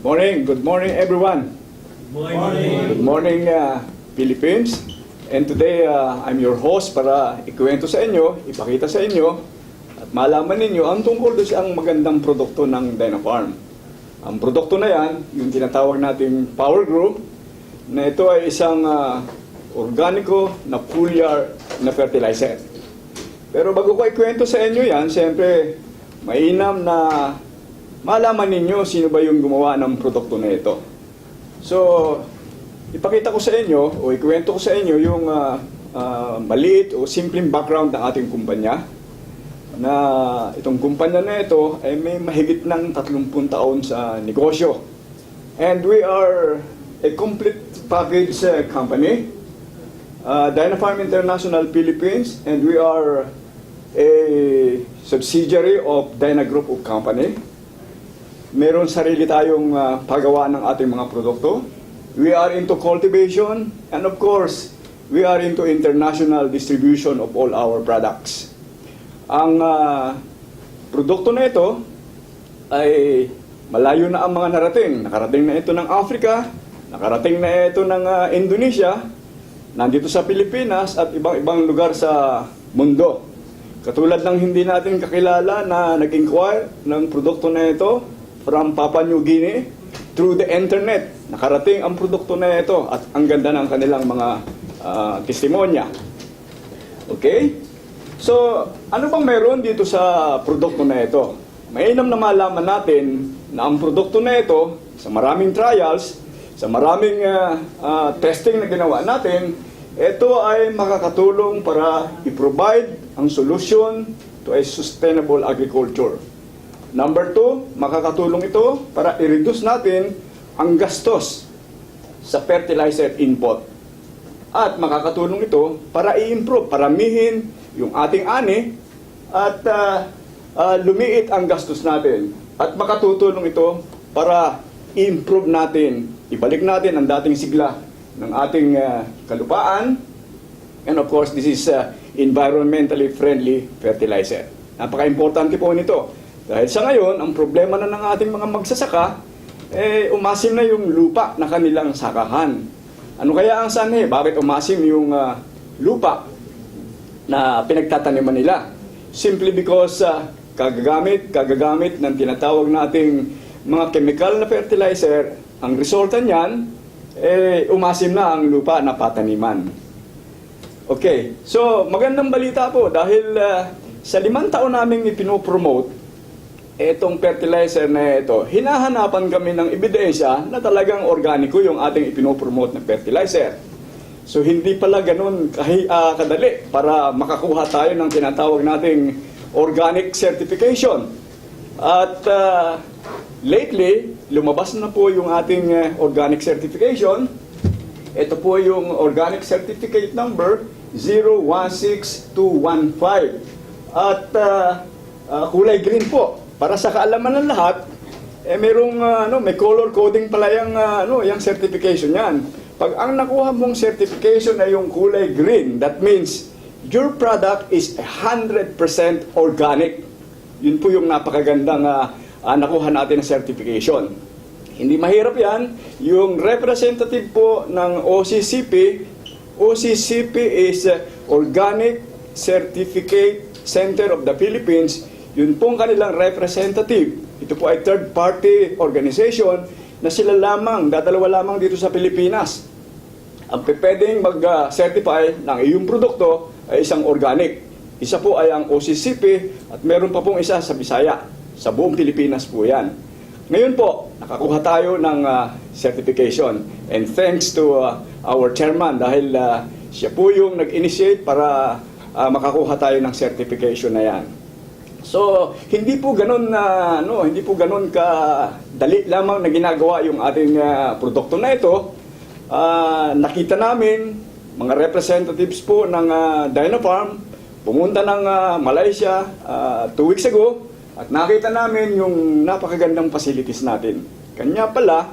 Good morning everyone. Morning. Good morning Philippines. And today I'm your host para ikwento sa inyo, ipakita sa inyo at malaman ninyo ang tungkol doon sa magandang produkto ng Dynafarm. Ang produkto na yan, yung tinatawag nating Power Group, na ito ay isang organiko na foliar na fertilizer. Pero bago ko ikwento sa inyo yan, siyempre mainam na malaman ninyo sino ba yung gumawa ng produkto na ito. So, ipakita ko sa inyo o ikwento ko sa inyo yung maliit o simpleng background ng ating kumpanya, na itong kumpanya na ito ay may mahigit ng 30 taon sa negosyo. And we are a complete package company, Dynafarm International Philippines, and we are a subsidiary of Dyna Group of Company. Meron sarili tayong paggawa ng ating mga produkto. We are into cultivation, and of course, we are into international distribution of all our products. Ang produkto na ito ay malayo na ang mga narating. Nakarating na ito ng Africa, nakarating na ito ng Indonesia, nandito sa Pilipinas at ibang-ibang lugar sa mundo. Katulad ng hindi natin kakilala na nag-inquire ng produkto na ito from Papua New Guinea, through the internet, nakarating ang produkto na ito at ang ganda ng kanilang mga testimonya. Okay? So, ano bang meron dito sa produkto na ito? Mainam na malaman natin na ang produkto na ito, sa maraming trials, sa maraming testing na ginawa natin, ito ay makakatulong para i-provide ang solution to a sustainable agriculture. Number 2, makakatulong ito para i-reduce natin ang gastos sa fertilizer input. At makakatulong ito para i-improve, paramihin yung ating ani at lumiit ang gastos natin. At makatutulong ito para i-improve natin, ibalik natin ang dating sigla ng ating kalupaan. And of course, this is environmentally friendly fertilizer. Napaka-importante po nito. Dahil sa ngayon, ang problema na ng ating mga magsasaka, umasim na yung lupa na kanilang sakahan. Ano kaya ang sanhi? Bakit umasim yung lupa na pinagtataniman nila? Simply because kagagamit ng tinatawag nating mga chemical na fertilizer, ang resulta niyan, umasim na ang lupa na pataniman. Okay, so magandang balita po dahil sa 5 taon namin ipinopromote etong fertilizer na ito, hinahanapan kami ng ebidensya na talagang organiko yung ating ipinopromote na fertilizer. So hindi pala ganun kadali para makakuha tayo ng tinatawag nating organic certification. At lately, lumabas na po yung ating organic certification. Ito po yung organic certificate number 016215. At kulay green po. Para sa kaalaman ng lahat, merong may color coding pala yung certification yan. Pag ang nakuha mong certification ay yung kulay green, that means your product is 100% organic. Yun po yung napakagandang nakuha natin na certification. Hindi mahirap yan. Yung representative po ng OCCP is Organic Certificate Center of the Philippines. Yun pong kanilang representative. Ito po ay third-party organization na sila lamang, dadalawa lamang dito sa Pilipinas. Ang pwedeng mag-certify ng iyong produkto ay isang organic. Isa po ay ang OCCP at meron pa pong isa sa Bisaya. Sa buong Pilipinas po yan. Ngayon po, nakakuha tayo ng certification. And thanks to our chairman dahil siya po yung nag-initiate para makakuha tayo ng certification na yan. So, hindi po ganun ka dali lamang na ginagawa yung ating produkto na ito. Nakita namin mga representatives po ng Dynafarm pumunta ng Malaysia 2 weeks ago at nakita namin yung napakagandang facilities natin. Kanya pala,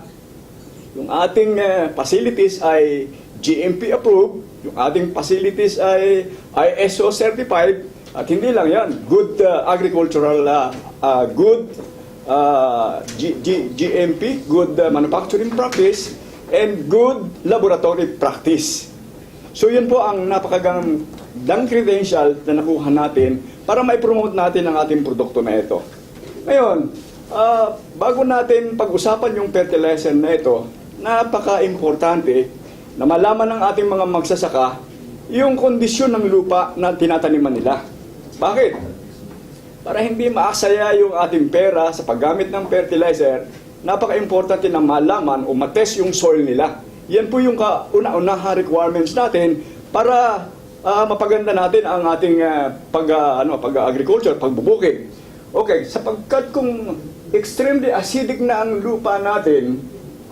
yung ating facilities ay GMP approved, yung ating facilities ay ISO certified. At hindi lang yan, good agricultural, good GMP, good manufacturing practice, and good laboratory practice. So yun po ang napakagandang credential na nakuha natin para mai-promote natin ang ating produkto na ito. Ngayon, bago natin pag-usapan yung fertilizer na ito, napaka-importante na malaman ng ating mga magsasaka yung kondisyon ng lupa na tinataniman nila. Bakit? Para hindi maaksaya yung ating pera sa paggamit ng fertilizer, napaka-importante na malaman o matest yung soil nila. Yan po yung kauna-unahang requirements natin para mapaganda natin ang ating pag-agriculture, pagbubukid. Okay, sapagkat kung extremely acidic na ang lupa natin,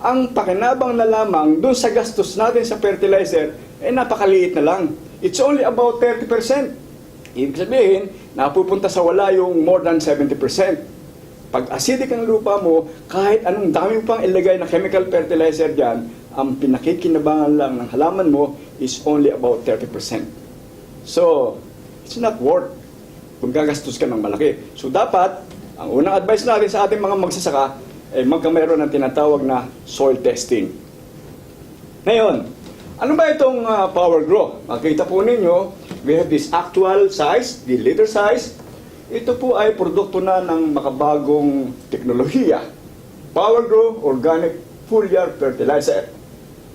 ang pakinabang na lamang doon sa gastos natin sa fertilizer, napakaliit na lang. It's only about 30%. Ibig sabihin, napupunta sa wala yung more than 70%. Pag acidic ang lupa mo, kahit anong dami pang ilagay na chemical fertilizer dyan, ang pinakikinabangan lang ng halaman mo is only about 30%. So, it's not worth kung gagastos ka ng malaki. So, dapat, ang unang advice natin sa ating mga magsasaka, ay magkameron ng tinatawag na soil testing. Ngayon, ano ba itong Power Grow? Makikita po ninyo, we have this actual size, the liter size. Ito po ay produkto na ng makabagong teknolohiya. Power Grow Organic Foliar Fertilizer.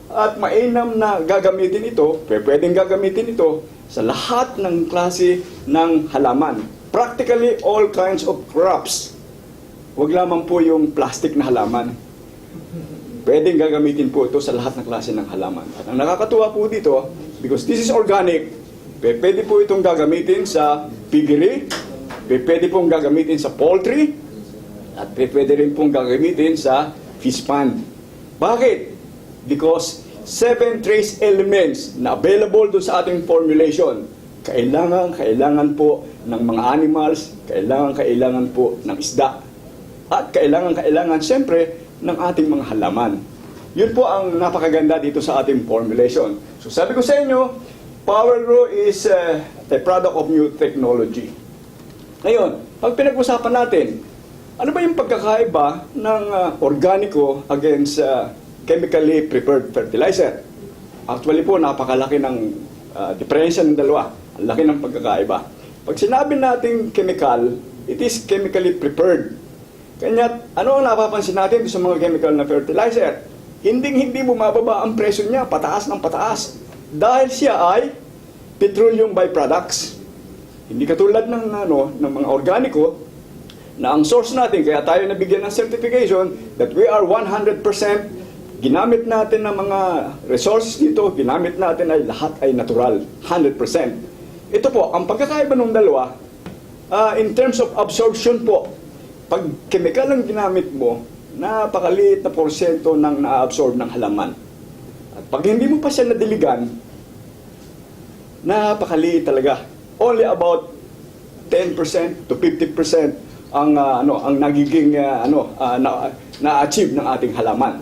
At mainam na gagamitin ito, pwedeng gagamitin ito sa lahat ng klase ng halaman. Practically all kinds of crops. Huwag lamang po yung plastic na halaman. Pwedeng gagamitin po ito sa lahat ng klase ng halaman. At ang nakakatuwa po dito, because this is organic, pwede po itong gagamitin sa piggery, pwede pong gagamitin sa poultry, at pwede rin pong gagamitin sa fish pond. Bakit? Because 7 trace elements na available doon sa ating formulation, kailangan po ng mga animals, kailangan po ng isda, at kailangan siyempre ng ating mga halaman. Yun po ang napakaganda dito sa ating formulation. So sabi ko sa inyo, Power Grow is a product of new technology. Ngayon, pag pinag-usapan natin, ano ba yung pagkakaiba ng organiko against chemically prepared fertilizer? Actually po, napakalaki ng diferensya ng dalawa. Ang laki ng pagkakaiba. Pag sinabi natin chemical, it is chemically prepared. Kanya, ano ang napapansin natin sa mga chemical na fertilizer? Hindi bumababa ang presyo niya, pataas ng pataas. Dahil siya ay petroleum byproducts. Hindi katulad ng mga organiko na ang source natin, kaya tayo nabigyan ng certification that we are 100% ginamit natin ng mga resources dito, ginamit natin ay lahat ay natural, 100%. Ito po, ang pagkakaiba ng dalawa, in terms of absorption po, pag chemical ang ginamit mo, napakaliit na porsyento ng na-absorb ng halaman. At pag hindi mo pa siya nadiligan, napakaliit talaga. Only about 10% to 50% ang nagiging na-achieve ng ating halaman.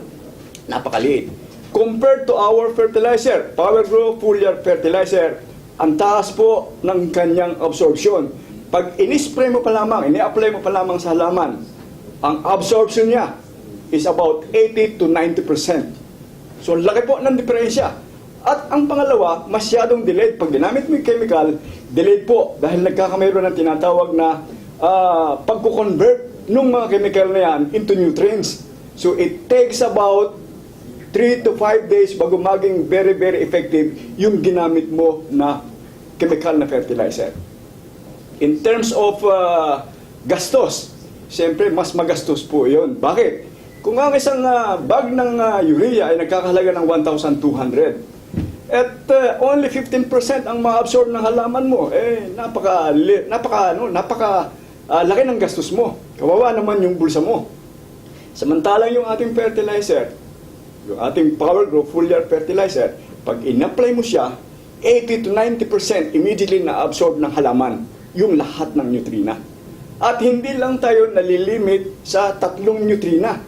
Napakaliit. Compared to our fertilizer, Power Grow Foliar Fertilizer, ang taas po ng kanyang absorption. Pag ini-spray mo pa lamang, ini-apply mo pa lamang sa halaman, ang absorption niya is about 80 to 90%. So, laki po ng diferensya. At ang pangalawa, masyadong delayed. Pag ginamit mo yung chemical, delayed po dahil nagkakameron ng tinatawag na pagko-convert ng mga chemical na yan into nutrients. So, it takes about 3 to 5 days bago maging very, very effective yung ginamit mo na chemical na fertilizer. In terms of gastos, siyempre mas magastos po yun. Bakit? Kung ang isang bag ng urea ay nagkakahalaga ng 1,200 at only 15% ang ma-absorb ng halaman mo, laki ng gastos mo. Kawawa naman yung bulsa mo. Samantalang yung ating fertilizer, yung ating Power Grow Foliar Fertilizer, pag in-apply mo siya, 80 to 90% immediately na-absorb ng halaman yung lahat ng nutrina. At hindi lang tayo nalilimit sa 3 nutrina.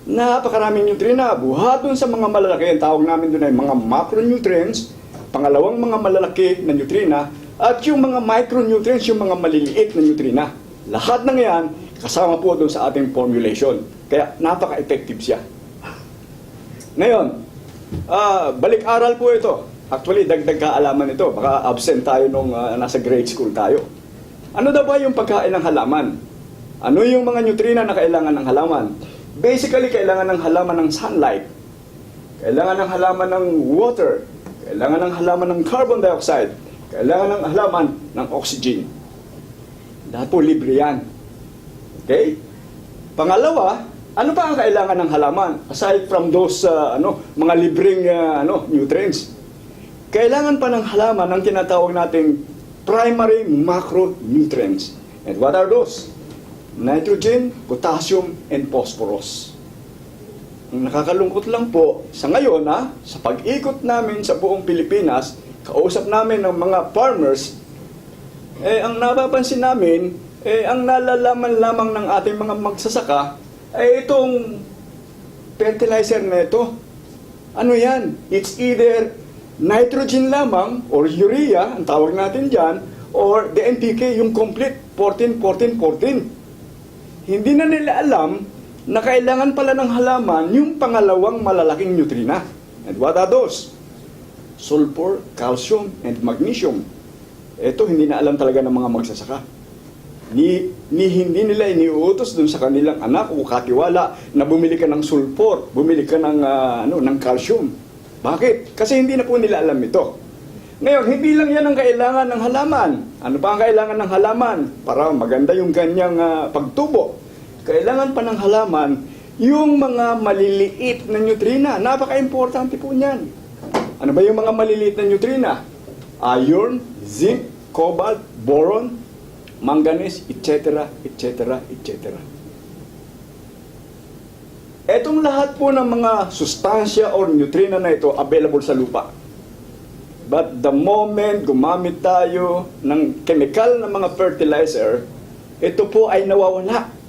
Napakaraming nutrina. Buhaton sa mga malalaki, ang tawag namin doon ay mga macronutrients, pangalawang mga malalaki na nutrina, at yung mga micronutrients, yung mga maliliit na nutrina. Lahat ng yan, kasama po doon sa ating formulation. Kaya napaka-effective siya. Ngayon, balik-aral po ito. Actually, dagdag kaalaman ito. Baka absent tayo nung nasa grade school tayo. Ano daw ba yung pagkain ng halaman? Ano yung mga nutrina na kailangan ng halaman? Basically, kailangan ng halaman ng sunlight. Kailangan ng halaman ng water. Kailangan ng halaman ng carbon dioxide. Kailangan ng halaman ng oxygen. Lahat po libre yan. Okay? Pangalawa, ano pa ang kailangan ng halaman? Aside from those mga libreng nutrients. Kailangan pa ng halaman ng tinatawag nating primary macronutrients. And what are those? Nitrogen, potassium, and phosphorus. Ang nakakalungkot lang po, sa ngayon sa pag-ikot namin sa buong Pilipinas, kausap namin ng mga farmers, ang napapansin namin, ang nalalaman lamang ng ating mga magsasaka, ay itong fertilizer na ito. Ano yan? It's either nitrogen lamang, or urea, ang tawag natin dyan, or the NPK, yung complete, 14-14-14. Hindi na nila alam na kailangan pala ng halaman yung pangalawang malalaking nutrina. And what are those? Sulfur, calcium, and magnesium. Ito hindi na alam talaga ng mga magsasaka. Hindi nila iniuutos dun sa kanilang anak o katiwala na bumili ka ng sulfur, bumili ka ng calcium. Bakit? Kasi hindi na po nila alam ito. Ngayon, hindi lang yan ang kailangan ng halaman. Ano pa ang kailangan ng halaman? Para maganda yung kanyang pagtubo. Kailangan pa ng halaman yung mga maliliit na nutrina. Napaka-importante po niyan. Ano ba yung mga maliliit na nutrina? Iron, zinc, cobalt, boron, manganese, etc., etc., etc. Etong lahat po ng mga sustansya or nutrina na ito available sa lupa. But the moment gumamit tayo ng chemical na mga fertilizer, ito po ay nawawala.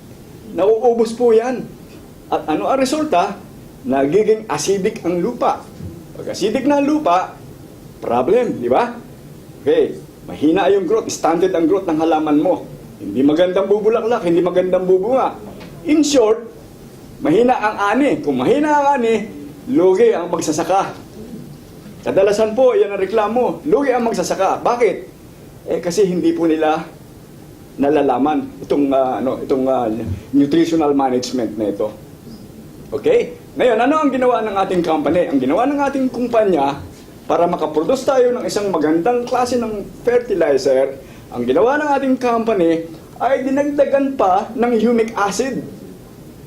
Nauubos po yan. At ano ang resulta? Nagiging acidic ang lupa. Pag acidic na ang lupa, problem, di ba? Okay, mahina yung growth, stunted ang growth ng halaman mo. Hindi magandang bubulaklak, hindi magandang bubunga. In short, mahina ang ani. Kung mahina ang ani, lugi ang magsasaka. Kadalasan po, yan ang reklamo. Lugi ang magsasaka. Bakit? Kasi hindi po nila nalalaman itong nutritional management na ito. Okay? Ngayon, ano ang ginawa ng ating company? Ang ginawa ng ating kumpanya para makaproduce tayo ng isang magandang klase ng fertilizer, ang ginawa ng ating company ay dinagdagan pa ng humic acid.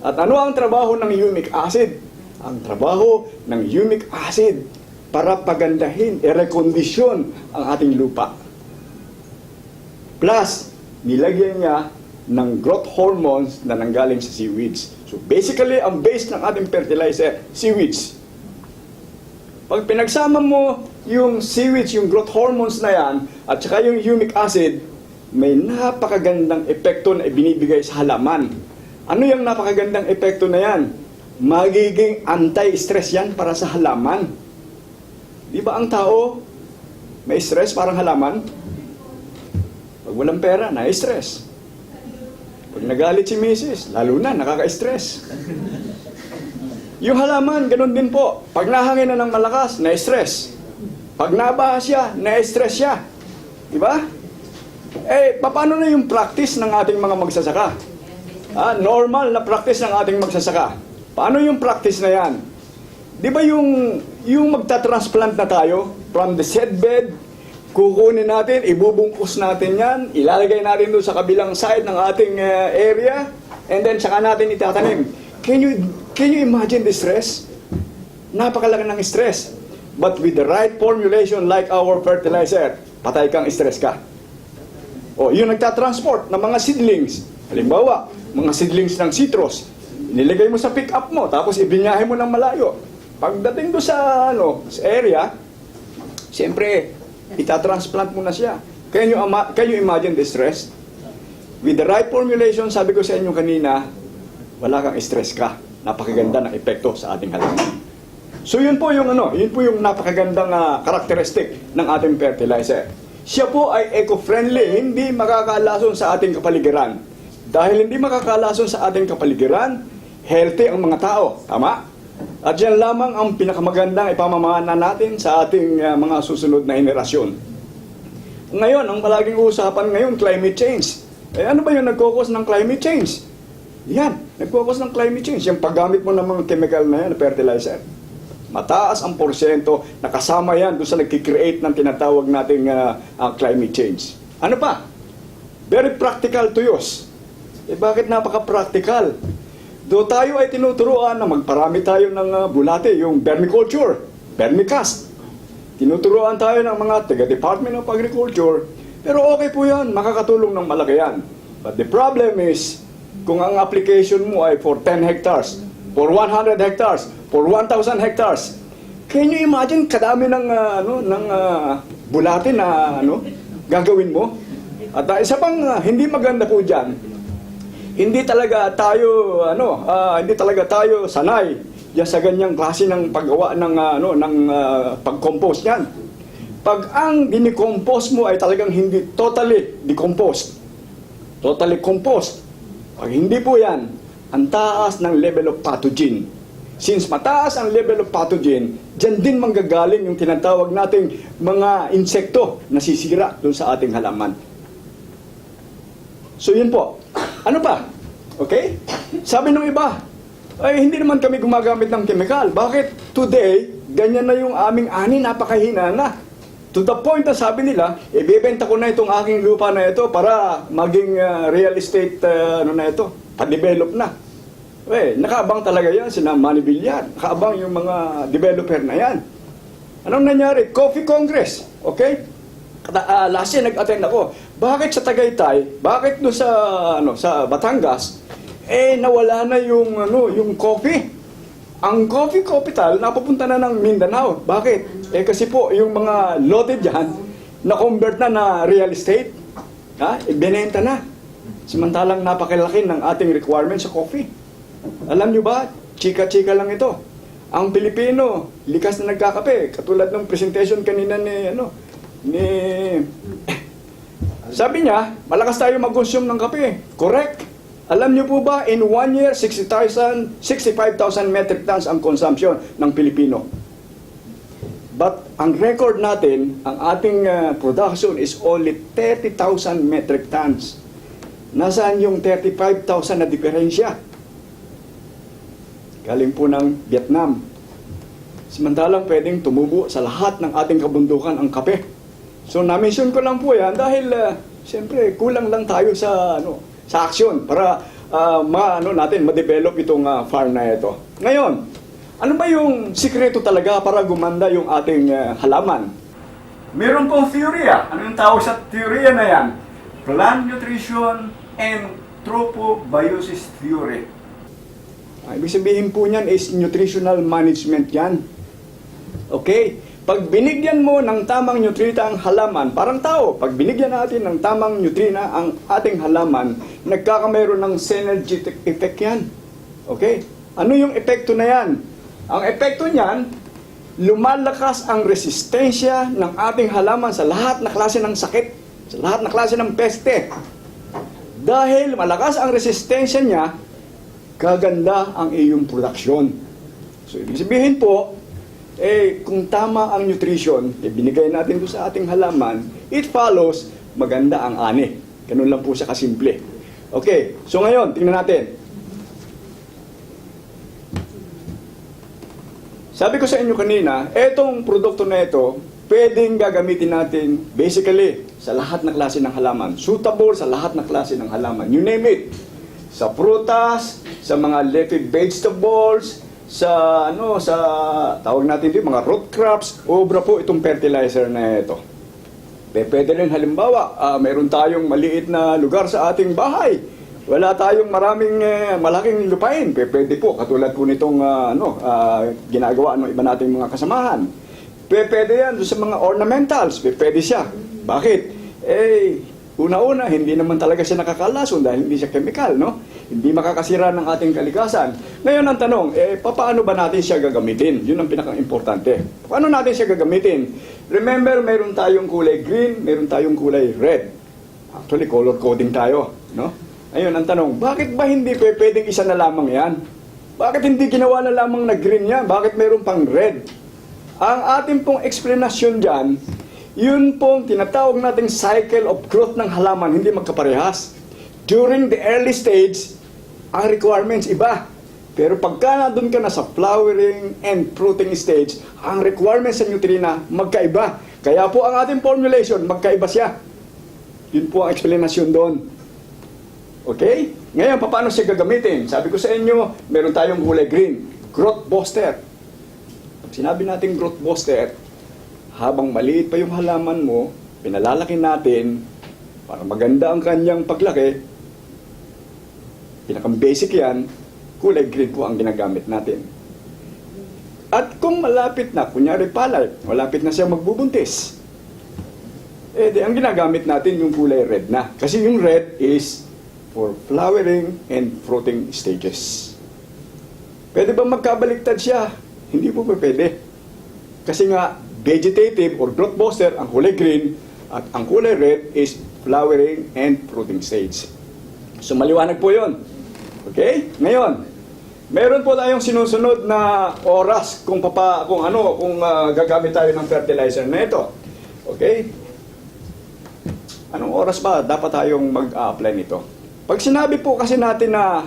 At ano ang trabaho ng humic acid? Ang trabaho ng humic acid para pagandahin, rekondisyon ang ating lupa. Plus, nilagyan niya ng growth hormones na nanggaling sa seaweeds. So basically, ang base ng ating fertilizer, seaweeds. Pag pinagsama mo yung seaweeds, yung growth hormones na yan, at saka yung humic acid, may napakagandang epekto na ibinibigay sa halaman. Ano yung napakagandang epekto na yan? Magiging anti-stress yan para sa halaman. Di ba ang tao may stress parang halaman? Pag walang pera, na-stress. Pag nagalit si Mrs., lalo na, nakaka-stress. Yung halaman, ganun din po. Pag nahangin na ng malakas, na-stress. Pag nabaha siya, na-stress siya. Di ba? Paano na yung practice ng ating mga magsasaka? Normal na practice ng ating magsasaka. Paano yung practice na yan? Di ba yung magta-transplant na tayo from the seedbed, kukunin natin, ibubungkus natin yan, ilalagay natin doon sa kabilang side ng ating area, and then saka natin itatanim. Can you imagine the stress? Napakalaki ng stress. But with the right formulation like our fertilizer, patay kang stress ka. O, yung nagtatransport ng mga seedlings, halimbawa, mga seedlings ng citrus, nilagay mo sa pick-up mo, tapos ibinyahe mo ng malayo. Pagdating doon sa area, siyempre, itatransplant mo na siya. Can you imagine the stress? With the right formulation, sabi ko sa inyo kanina, wala kang stress ka. Napakaganda ng epekto sa ating halaman. So yun po yung napakagandang karakteristik ng ating fertilizer. Siya po ay eco-friendly, hindi makakalason sa ating kapaligiran. Dahil hindi makakalason sa ating kapaligiran, healthy ang mga tao. Tama? At yan lamang ang pinakamagandang ipamamana natin sa ating mga susunod na henerasyon. Ngayon, ang palaging usapan ngayon, climate change. Ano ba yung nagkukos ng climate change? Yan, nagkukos ng climate change. Yung paggamit mo ng mga chemical na yan, fertilizer. Mataas ang porsyento, nakasama yan doon sa nagkikreate ng tinatawag nating climate change. Ano pa? Very practical to use. Bakit napaka-practical? Do tayo ay tinuturuan na magparami tayo ng bulate, yung vermiculture, vermicast. Tinuturuan tayo ng mga taga-Department of Agriculture, pero okay po yan, makakatulong ng malaki yan. But the problem is, kung ang application mo ay for 10 hectares, for 100 hectares, for 1,000 hectares, can you imagine kadami ng bulate na gagawin mo? At isa pang hindi maganda po diyan, hindi talaga tayo sanay diyan sa ganyang klase ng paggawa ng pag-compose niyan. Pag ang dinicompose mo ay talagang hindi totally decomposed, totally composed, pag hindi po yan, ang taas ng level of pathogen. Since mataas ang level of pathogen, dyan din manggagaling yung tinatawag nating mga insekto na sisira doon sa ating halaman. So yun po. Ano pa? Okay? Sabi ng iba, ay hindi naman kami gumagamit ng chemical. Bakit today, ganyan na yung aming ani, napakahina na. To the point na sabi nila, ibebenta ko na itong aking lupa na ito para maging real estate pa-develop na. Nakaabang talaga yan, sina Manny Villar. Nakaabang yung mga developer na yan. Anong nangyari? Coffee Congress. Okay? Last year nag-attend ako. Bakit sa Tagaytay? Bakit doon sa Batangas? Nawala na yung coffee. Ang coffee capital napupunta na ng Mindanao. Bakit? Kasi po yung mga lote dyan na-convert na real estate. Ibinenta na. Samantalang napakalaki ng ating requirement sa coffee. Alam nyo ba? Chika-chika lang ito. Ang Pilipino, likas na nagkakape. Katulad ng presentation kanina sabi niya, malakas tayo mag-consume ng kape. Correct. Alam niyo po ba, in 1 year, 65,000 metric tons ang consumption ng Pilipino. But ang record natin, ang ating production is only 30,000 metric tons. Nasaan yung 35,000 na diferensya? Galing po ng Vietnam. Samantalang pwedeng tumubo sa lahat ng ating kabundukan ang kape. So na-mention ko lang po yan dahil siyempre kulang lang tayo sa aksyon para ma-develop itong farm na ito. Ngayon, ano ba yung sikreto talaga para gumanda yung ating halaman? Meron pong theory. Ano yung tawag sa theory na yan? Plant Nutrition and Tropobiosis Theory. Ibig sabihin po niyan is nutritional management yan. Okay? Pag binigyan mo ng tamang nutrita ang halaman, parang tao, pag binigyan natin ng tamang nutrina ang ating halaman, nagkakameron ng synergetic effect yan. Okay? Ano yung epekto na yan? Ang epekto niyan, lumalakas ang resistensya ng ating halaman sa lahat na klase ng sakit, sa lahat na klase ng peste. Dahil malakas ang resistensya niya, gaganda ang iyong produksyon. So, ibig sabihin po, kung tama ang nutrition, binigay natin doon sa ating halaman, it follows, maganda ang ani. Ganun lang po siya kasimple. Okay, so ngayon, tingnan natin. Sabi ko sa inyo kanina, etong produkto na ito, pwedeng gagamitin natin basically sa lahat ng klase ng halaman. Suitable sa lahat ng klase ng halaman. You name it. Sa prutas, sa mga leafy vegetables, sa tawag natin din mga root crops, obra po itong fertilizer na ito. Pwede rin halimbawa, mayroon tayong maliit na lugar sa ating bahay. Wala tayong malaking lupain. Pwede po, katulad po nitong ginagawa ng iba nating mga kasamahan. Pwede yan sa mga ornamentals. Pwede siya. Bakit? Una-una, hindi naman talaga siya nakakalason dahil hindi siya chemical, no? Hindi makakasira ng ating kalikasan. Ngayon ang tanong, paano ba natin siya gagamitin? Yun ang pinaka-importante. Paano natin siya gagamitin? Remember, meron tayong kulay green, meron tayong kulay red. Actually, color coding tayo, no? Ayun, ang tanong, bakit ba hindi pwedeng isa na lamang yan? Bakit hindi ginawa na lamang na green yan? Bakit meron pang red? Ang ating pong explanation dyan, yun pong tinatawag nating cycle of growth ng halaman, hindi magkaparehas. During the early stage, ang requirements iba. Pero pagka nandun ka na sa flowering and fruiting stage, ang requirements sa nutrina magkaiba. Kaya po ang ating formulation, magkaiba siya. Yun po ang explanation doon. Okay? Ngayon, paano siya gagamitin? Sabi ko sa inyo, meron tayong kulay green, growth booster. Pag sinabi natin growth booster, habang maliit pa yung halaman mo, pinalalaki natin para maganda ang kanyang paglaki. Pinakang basic yan, kulay green po ang ginagamit natin. At kung malapit na, kunyari palay, malapit na siya magbubuntis, ang ginagamit natin yung kulay red na. Kasi yung red is for flowering and fruiting stages. Pwede ba magkabaliktad siya? Hindi po pwede. Kasi nga, vegetative or growth booster, ang kulay green, at ang kulay red is flowering and fruiting stage. So maliwanag po yun. Okay? Ngayon, meron po tayong sinusunod na oras kung gagamit tayo ng fertilizer na ito. Okay? Anong oras ba dapat tayong mag-apply nito? Pag sinabi po kasi natin na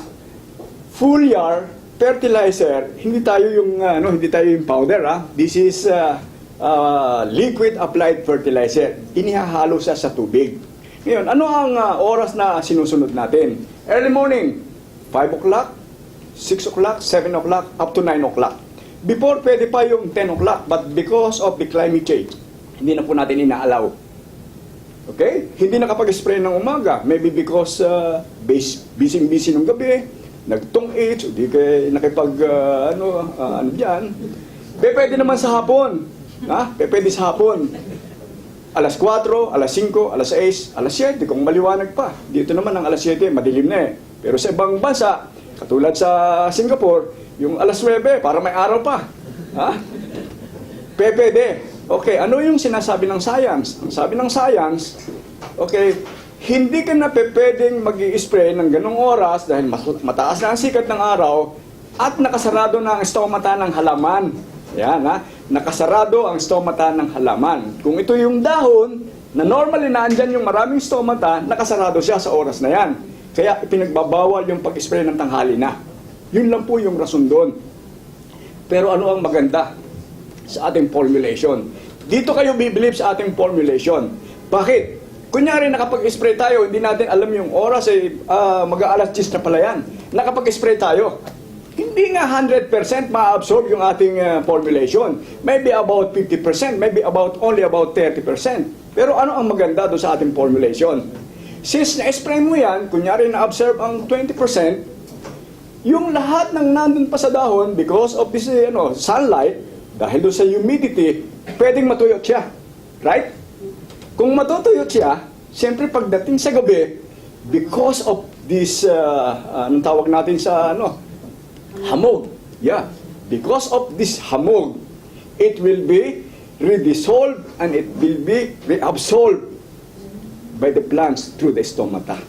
foliar fertilizer, hindi tayo yung powder, ha? This is liquid applied fertilizer. Inihahalo siya sa tubig. Ngayon, ano ang oras na sinusunod natin? Early morning, 5 o'clock, 6 o'clock, 7 o'clock, up to 9 o'clock. Before, pwede pa yung 10 o'clock, but because of the climate change, hindi na po natin inaalaw. Okay? Hindi nakapag-spray ng umaga. Maybe because busy ng gabi, nagtong-age, hindi kayo pwede naman sa hapon. Pwede sa hapon. Alas 4, alas 5, alas 6, alas 7, kung maliwanag pa. Dito naman ang alas 7, madilim na eh. Pero sa ibang bansa, katulad sa Singapore, yung alas 9, para may araw pa. Pwede. Okay, ano yung sinasabi ng science? Ang sabi ng science, okay, hindi ka na pwedeng mag-i-spray ng ganong oras dahil mataas na ang sikat ng araw at nakasarado na ang stomata ng halaman. Yan, nakasarado ang stomata ng halaman. Kung ito yung dahon, na normally naandyan yung maraming stomata, nakasarado siya sa oras na yan. Kaya ipinagbabawal yung pag-spray ng tanghali na. Yun lang po yung rason doon. Pero ano ang maganda sa ating formulation? Dito kayo bibilib sa ating formulation. Bakit? Kunyari nakapag-spray tayo, hindi natin alam yung oras, mag-aalas 10 na pala yan. Nakapag-spray tayo. Hindi nga 100% ma-absorb yung ating formulation. Maybe about 50%, maybe only about 30%. Pero ano ang maganda doon sa ating formulation? Since na-spray mo yan, kunyari na-absorb ang 20%, yung lahat ng nandun pa sa dahon, because of this sunlight, dahil doon sa humidity, pwedeng matuyot siya. Right? Kung matutuyot siya, siyempre pagdating sa gabi, because of this, anong tawag natin sa hamog. Yeah. Because of this hamog, it will be redissolved and it will be reabsorbed by the plants through the stomata.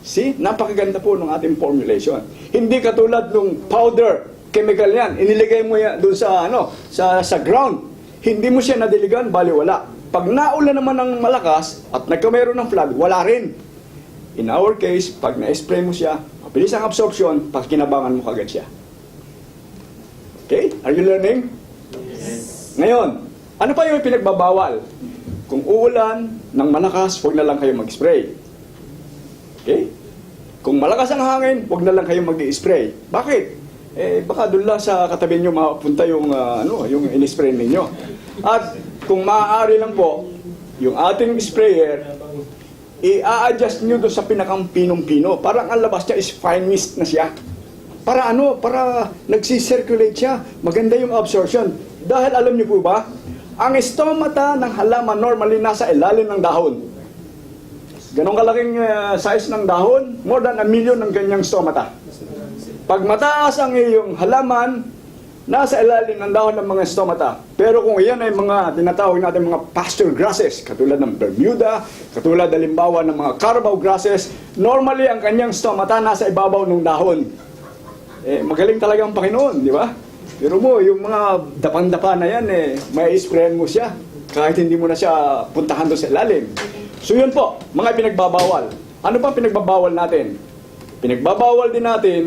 See? Napakaganda po ng ating formulation. Hindi katulad ng powder, chemical yan. Iniligay mo yan doon sa ground. Hindi mo siya nadiligan, bali wala. Pag naulan naman ng malakas at nagkameron ng flood, wala rin. In our case, pag na-spray mo siya, mabilis ang absorption, pag kinabangan mo kagad siya. Okay? Are you learning? Yes. Ngayon, ano pa yung pinagbabawal? Kung uulan ng malakas, huwag na lang kayo mag-spray. Okay? Kung malakas ang hangin, huwag na lang kayo mag-spray. Bakit? Baka doon lang sa katabi nyo mapunta yung in-spray ninyo. At kung maaari lang po, yung ating sprayer, i-a-adjust nyo doon sa pinakang pinong-pino. Parang ang labas niya is fine mist na siya. Para para nagsisirculate siya. Maganda yung absorption. Dahil alam niyo po ba, ang stomata ng halaman normally nasa ilalim ng dahon. Ganong kalaking size ng dahon, more than 1 million ng ganyang stomata. Pag mataas ang iyong halaman, nasa ilalim ng dahon ng mga stomata. Pero kung iyan ay mga tinatawag natin mga pasture grasses, katulad ng Bermuda, katulad halimbawa ng mga Carabao grasses, normally ang kanyang stomata nasa ibabaw ng dahon. Magaling talaga ang Panginoon, di ba? Pero mo, yung mga dapang-dapa na yan, may sprayan mo siya, kahit hindi mo na siya puntahan doon sa ilalim. So yun po, mga pinagbabawal. Ano pa pinagbabawal natin? Pinagbabawal din natin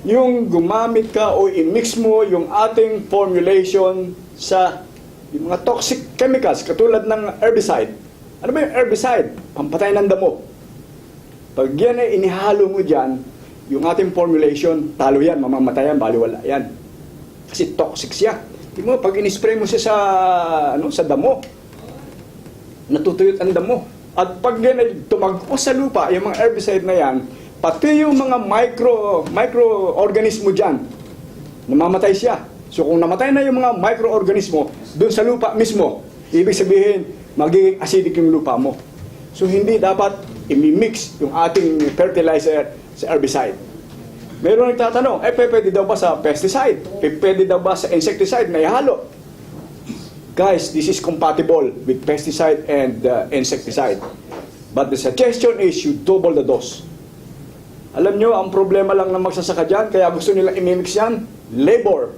yung gumamit ka o i-mix mo yung ating formulation sa yung mga toxic chemicals katulad ng herbicide. Ano ba yung herbicide? Pampatay ng damo. Pag yan ay inihalo mo dyan, yung ating formulation, talo yan, mamamatay yan, baliwala yan. Kasi toxic siya. Di mo, pag in-spray mo siya sa damo, natutuyot ang damo. At pag yan ay tumagos sa lupa, yung mga herbicide na yan, pati yung mga microorganismo dyan, namamatay siya. So kung namatay na yung mga microorganismo doon sa lupa mismo, ibig sabihin, magiging acidic yung lupa mo. So hindi dapat i-mix yung ating fertilizer sa herbicide. Meron nagtatanong, pwede daw ba sa pesticide? Pwede daw ba sa insecticide na ihalo? Guys, this is compatible with pesticide and insecticide. But the suggestion is you double the dose. Alam nyo, ang problema lang ng magsasaka dyan, kaya gusto nila imimix yan, labor.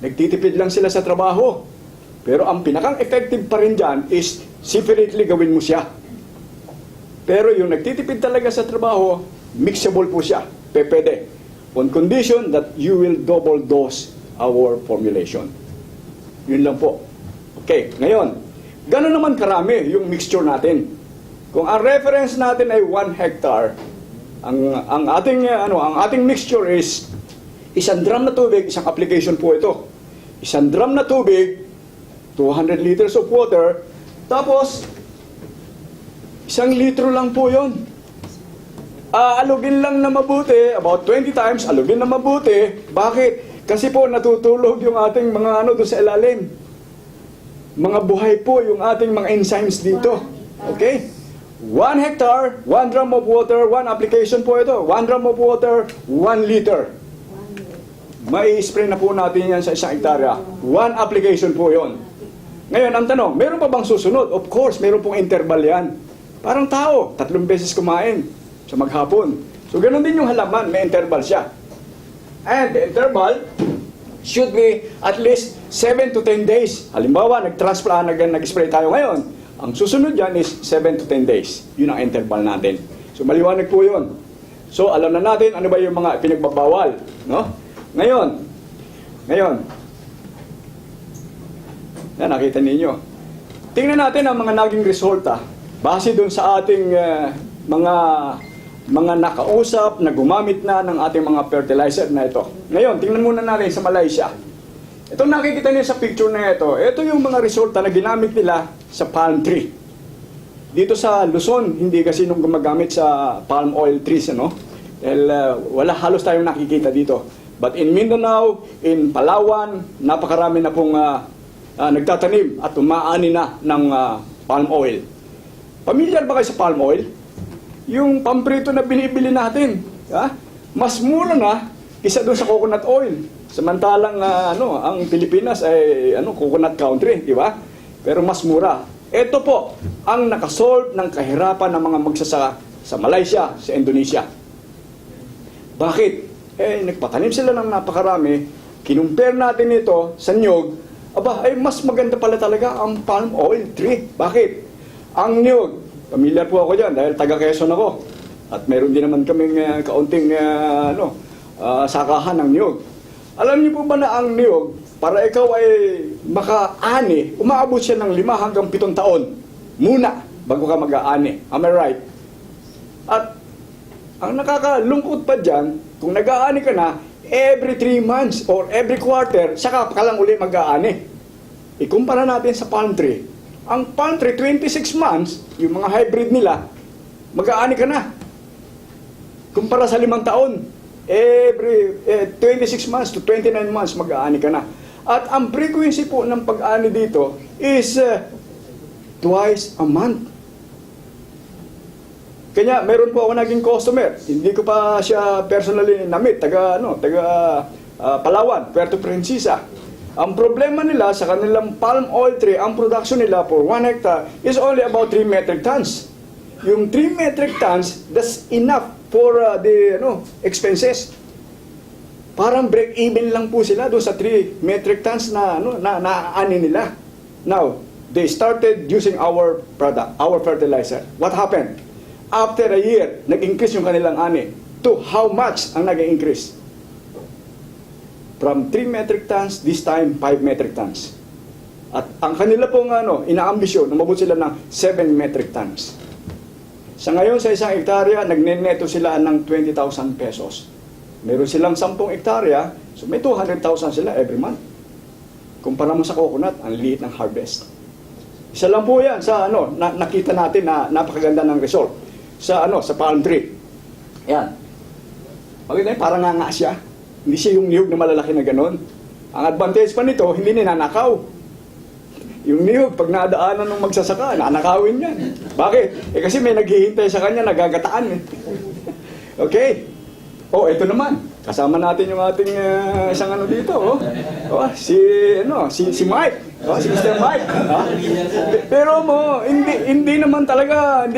Nagtitipid lang sila sa trabaho. Pero ang pinakang effective pa rin dyan is separately gawin mo siya. Pero yung nagtitipid talaga sa trabaho, mixable po siya. Pwede. On condition that you will double dose our formulation. Yun lang po. Okay, ngayon, gano'n naman karami yung mixture natin. Kung ang reference natin ay 1 hectare, ang ating mixture is 1 drum na tubig, isang application po ito. 1 drum na tubig, 200 liters of water, tapos 1 litro lang po yon. Alugin lang na mabuti, about 20 times, alugin na mabuti. Bakit? Kasi po natutulog yung ating mga doon sa ilalim. Mga buhay po yung ating mga enzymes dito. Okay? 1 hectare, 1 drum of water, 1 application po ito. 1 drum of water, 1 liter. May spray na po natin yan sa 1 hektarya. 1 application po yon. Ngayon, ang tanong, meron pa bang susunod? Of course, meron pong interval yan. Parang tao, 3 beses kumain sa maghapon. So, ganun din yung halaman, may interval siya. And the interval should be at least 7 to 10 days. Halimbawa, nag-spray tayo ngayon. Ang susunod yan is 7 to 10 days. Yun ang interval natin. So, maliwanag po yun. So, alam na natin ano ba yung mga pinagbabawal. No? Ngayon, yan, nakita ninyo. Tingnan natin ang mga naging resulta base dun sa ating mga nakausap na gumamit na ng ating mga fertilizer na ito. Ngayon, tingnan muna natin sa Malaysia. Ito nakikita niyo sa picture na ito. Ito yung mga resulta na ginamit nila sa palm tree. Dito sa Luzon, hindi kasi nung gumagamit sa palm oil trees, ano? Dahil wala halos tayong nakikita dito. But in Mindanao, in Palawan, napakarami na pong nagtatanim at umaani na ng palm oil. Pamilyar ba kayo sa palm oil? Yung pamprito na binibili natin, mas mura na kaysa doon sa coconut oil. Samantalang ang Pilipinas ay coconut country, di ba? Pero mas mura. Ito po ang nakasolve ng kahirapan ng mga magsasaka sa Malaysia, sa Indonesia. Bakit? Nagpatanim sila ng napakarami, kinumpare natin ito sa niyog, mas maganda pala talaga ang palm oil tree. Bakit? Ang niyog, pamilyar po ako dyan dahil taga Quezon ako. At meron din naman kaming kaunting sakahan ng niyog. Alam niyo po ba na ang niyog, para ikaw ay makaani, umaabot siya ng 5 hanggang 7 taon muna bago ka mag-aani. Am I right? At ang nakakalungkot pa dyan, kung nag-aani ka na, every 3 months or every quarter, saka ka lang uli mag-aani. Ikumpara natin sa palm tree. Ang palm tree, 26 months, yung mga hybrid nila, mag-aani ka na. Kumpara sa 5 taon, every 26 months to 29 months mag-aani ka na. At ang frequency po ng pag-aani dito is twice a month. Kanya meron po ako naging customer. Hindi ko pa siya personally na-meet, taga Palawan, Puerto Princesa. Ang problema nila sa kanilang palm oil tree, ang production nila for 1 hectare is only about 3 metric tons. Yung 3 metric tons, that's enough for the expenses. Parang break-even lang po sila doon sa 3 metric tons na naaani nila. Now, they started using our product, our fertilizer. What happened? After a year, nag-increase yung kanilang ani. To how much ang nag-increase? From 3 metric tons, this time 5 metric tons. At ang kanila pong inaambisyon, umabot sila ng 7 metric tons. Sa ngayon, sa isang hektarya, nagneneto sila ng 20,000 pesos. Meron silang 10 hektarya, so may 200,000 sila every month. Kumpara mo sa coconut, ang liit ng harvest. Isa lang po yan sa nakita natin na napakaganda ng result sa palm tree. Yan. Maganda yun, parang nga siya. Hindi siya yung niyog na malalaki na ganon. Ang advantage pa nito, hindi ninanakaw. Yung niyog, pag nadaanan ng magsasaka, nanakawin yan. Bakit? Kasi may naghihintay sa kanya, nagagataan. Okay. Ito naman. Kasama natin yung ating isang dito. Si Mike. Si Mr. Mike. Pero hindi naman talaga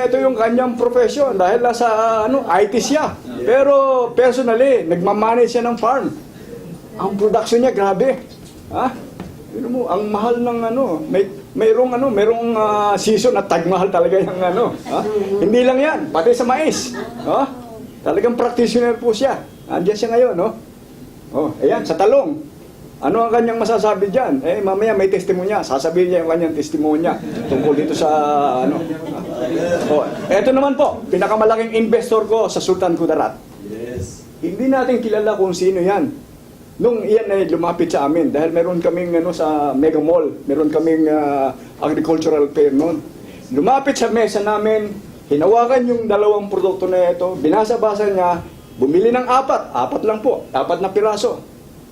ito yung kanyang profession dahil sa IT siya. Pero personally, nagmamanage siya ng farm. Ang production niya grabe. Ang mahal ng mayroong season at tagmahal talaga yung Hindi lang yan, pati sa mais. Talagang practitioner po siya. Andiyan siya ngayon, ayan, sa talong. Ano ang kanyang masasabi dyan? Mamaya may testimonya. Sasabihin niya yung kanyang testimonya tungkol dito sa eto naman po, pinakamalaking investor ko sa Sultan Kudarat. Yes. Hindi natin kilala kung sino yan. Nung iyan ay lumapit sa amin, dahil meron kaming sa Mega Mall, meron kaming agricultural fair noon. Lumapit sa mesa namin, hinawakan yung dalawang produkto na ito, binasa-basa niya, bumili ng 4 lang po, 4 na piraso.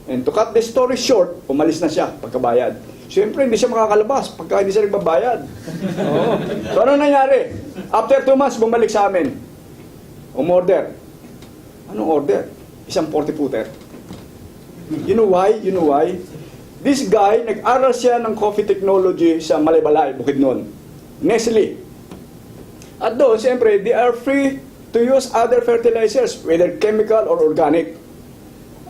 And to cut the story short, umalis na siya pagkabayad. Siyempre, hindi siya makakalabas pagka hindi siya nagbabayad. So, ano nangyari? After 2 months, bumalik sa amin. Umorder. Anong order? Isang 40-footer. You know why? This guy, nag-aral siya ng coffee technology sa Malaybalay, Bukidnon. Nestle. At doon, siyempre, they are free to use other fertilizers, whether chemical or organic.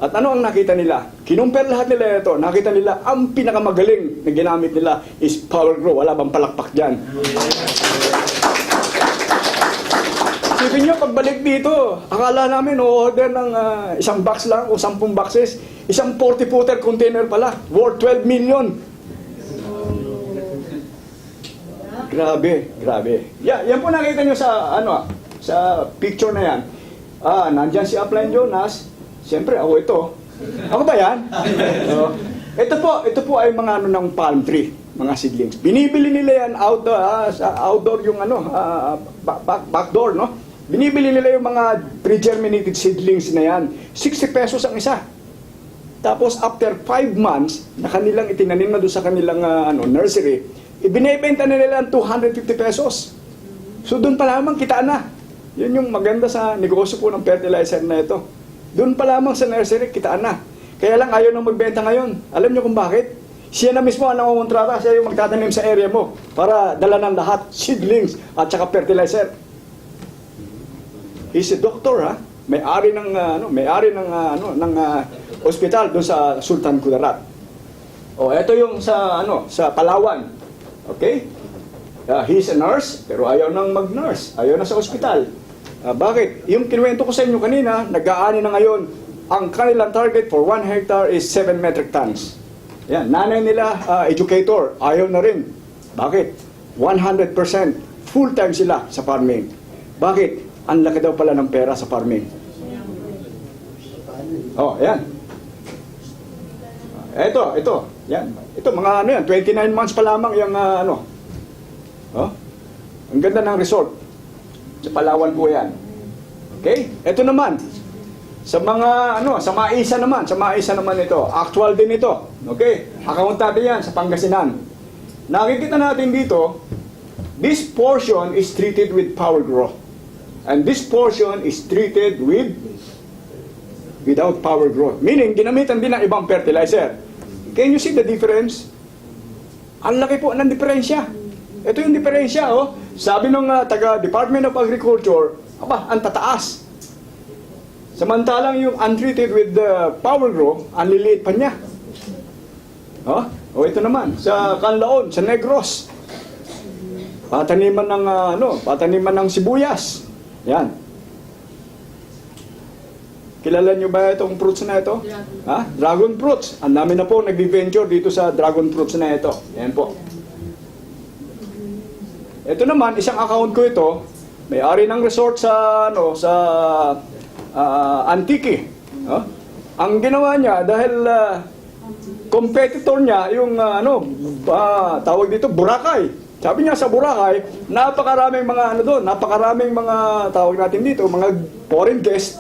At ano ang nakita nila? Kinumpir lahat nila ito. Nakita nila, ang pinakamagaling na ginamit nila is Power Grow. Wala bang palakpak dyan? Isipin nyo, pagbalik dito, akala namin, order ng isang box lang o 10 boxes, isang 40-footer container pala, worth 12 million. Grabe. Yan po nakita nyo sa picture na yan. Nandyan si Upline Jonas. Siyempre, ako ito. Ako ba yan? Ito po ay mga ng palm tree, mga seedlings. Binibili nila yan sa outdoor yung backdoor, no? Binibili nila yung mga pre-germinated seedlings na yan. 60 pesos ang isa. Tapos after 5 months, na kanilang itinanim na doon sa kanilang nursery, ibinebenta na nila 250 pesos. So doon pa lamang kitaan na. Yun yung maganda sa negosyo po ng fertilizer na ito. Doon pa lamang sa nursery, kitaan na. Kaya lang ayaw nang magbenta ngayon. Alam niyo kung bakit? Siya na mismo ang nangungontrata, siya yung magtatanim sa area mo para dala ng lahat, seedlings at saka fertilizer. He's a doctor, ha? May-ari ng ospital doon sa Sultan Kudarat. Ito yung sa Palawan. Okay? He's a nurse, pero ayaw nang mag-nurse. Ayaw na sa ospital. Bakit? Yung kinuwento ko sa inyo kanina, nag-aani na ngayon, ang kanilang target for 1 hectare is 7 metric tons. Yan, nanay nila, educator, ayaw na rin. Bakit? 100% full-time sila sa farming. Bakit? Ang laki daw pala ng pera sa farming. Yan. Ito. Yan. Ito, mga 29 months pa lamang yung ang ganda ng resort. Sa Palawan po yan. Okay? Ito naman. Sa mga, sa Maisa naman ito. Actual din ito. Okay? Account natin yan sa Pangasinan. Nakikita natin dito, this portion is treated with Power Grow. And this portion is treated with without power growth. Meaning, ginamitan din ng ibang fertilizer. Can you see the difference? Ang laki po ng diferensya. Ito yung diferensya, oh. Sabi ng taga Department of Agriculture, aba, ang tataas. Samantalang yung untreated with the power grow, ang liliit pa niya. Oh, ito naman, sa Canlaon, sa Negros. Pataniman ng, pataniman ng sibuyas. Yan. Kilala nyo ba itong fruits na ito? Ha? Dragon fruits. Ang dami na po nag-venture dito sa dragon fruits na ito. Yan po. Ito naman, isang account ko ito. May-ari ng resort sa, Antique. Ang ginawa niya, dahil competitor niya, yung, tawag dito, Boracay. Sabi niya sa Boracay, napakaraming mga, napakaraming mga, tawag natin dito, mga foreign guests,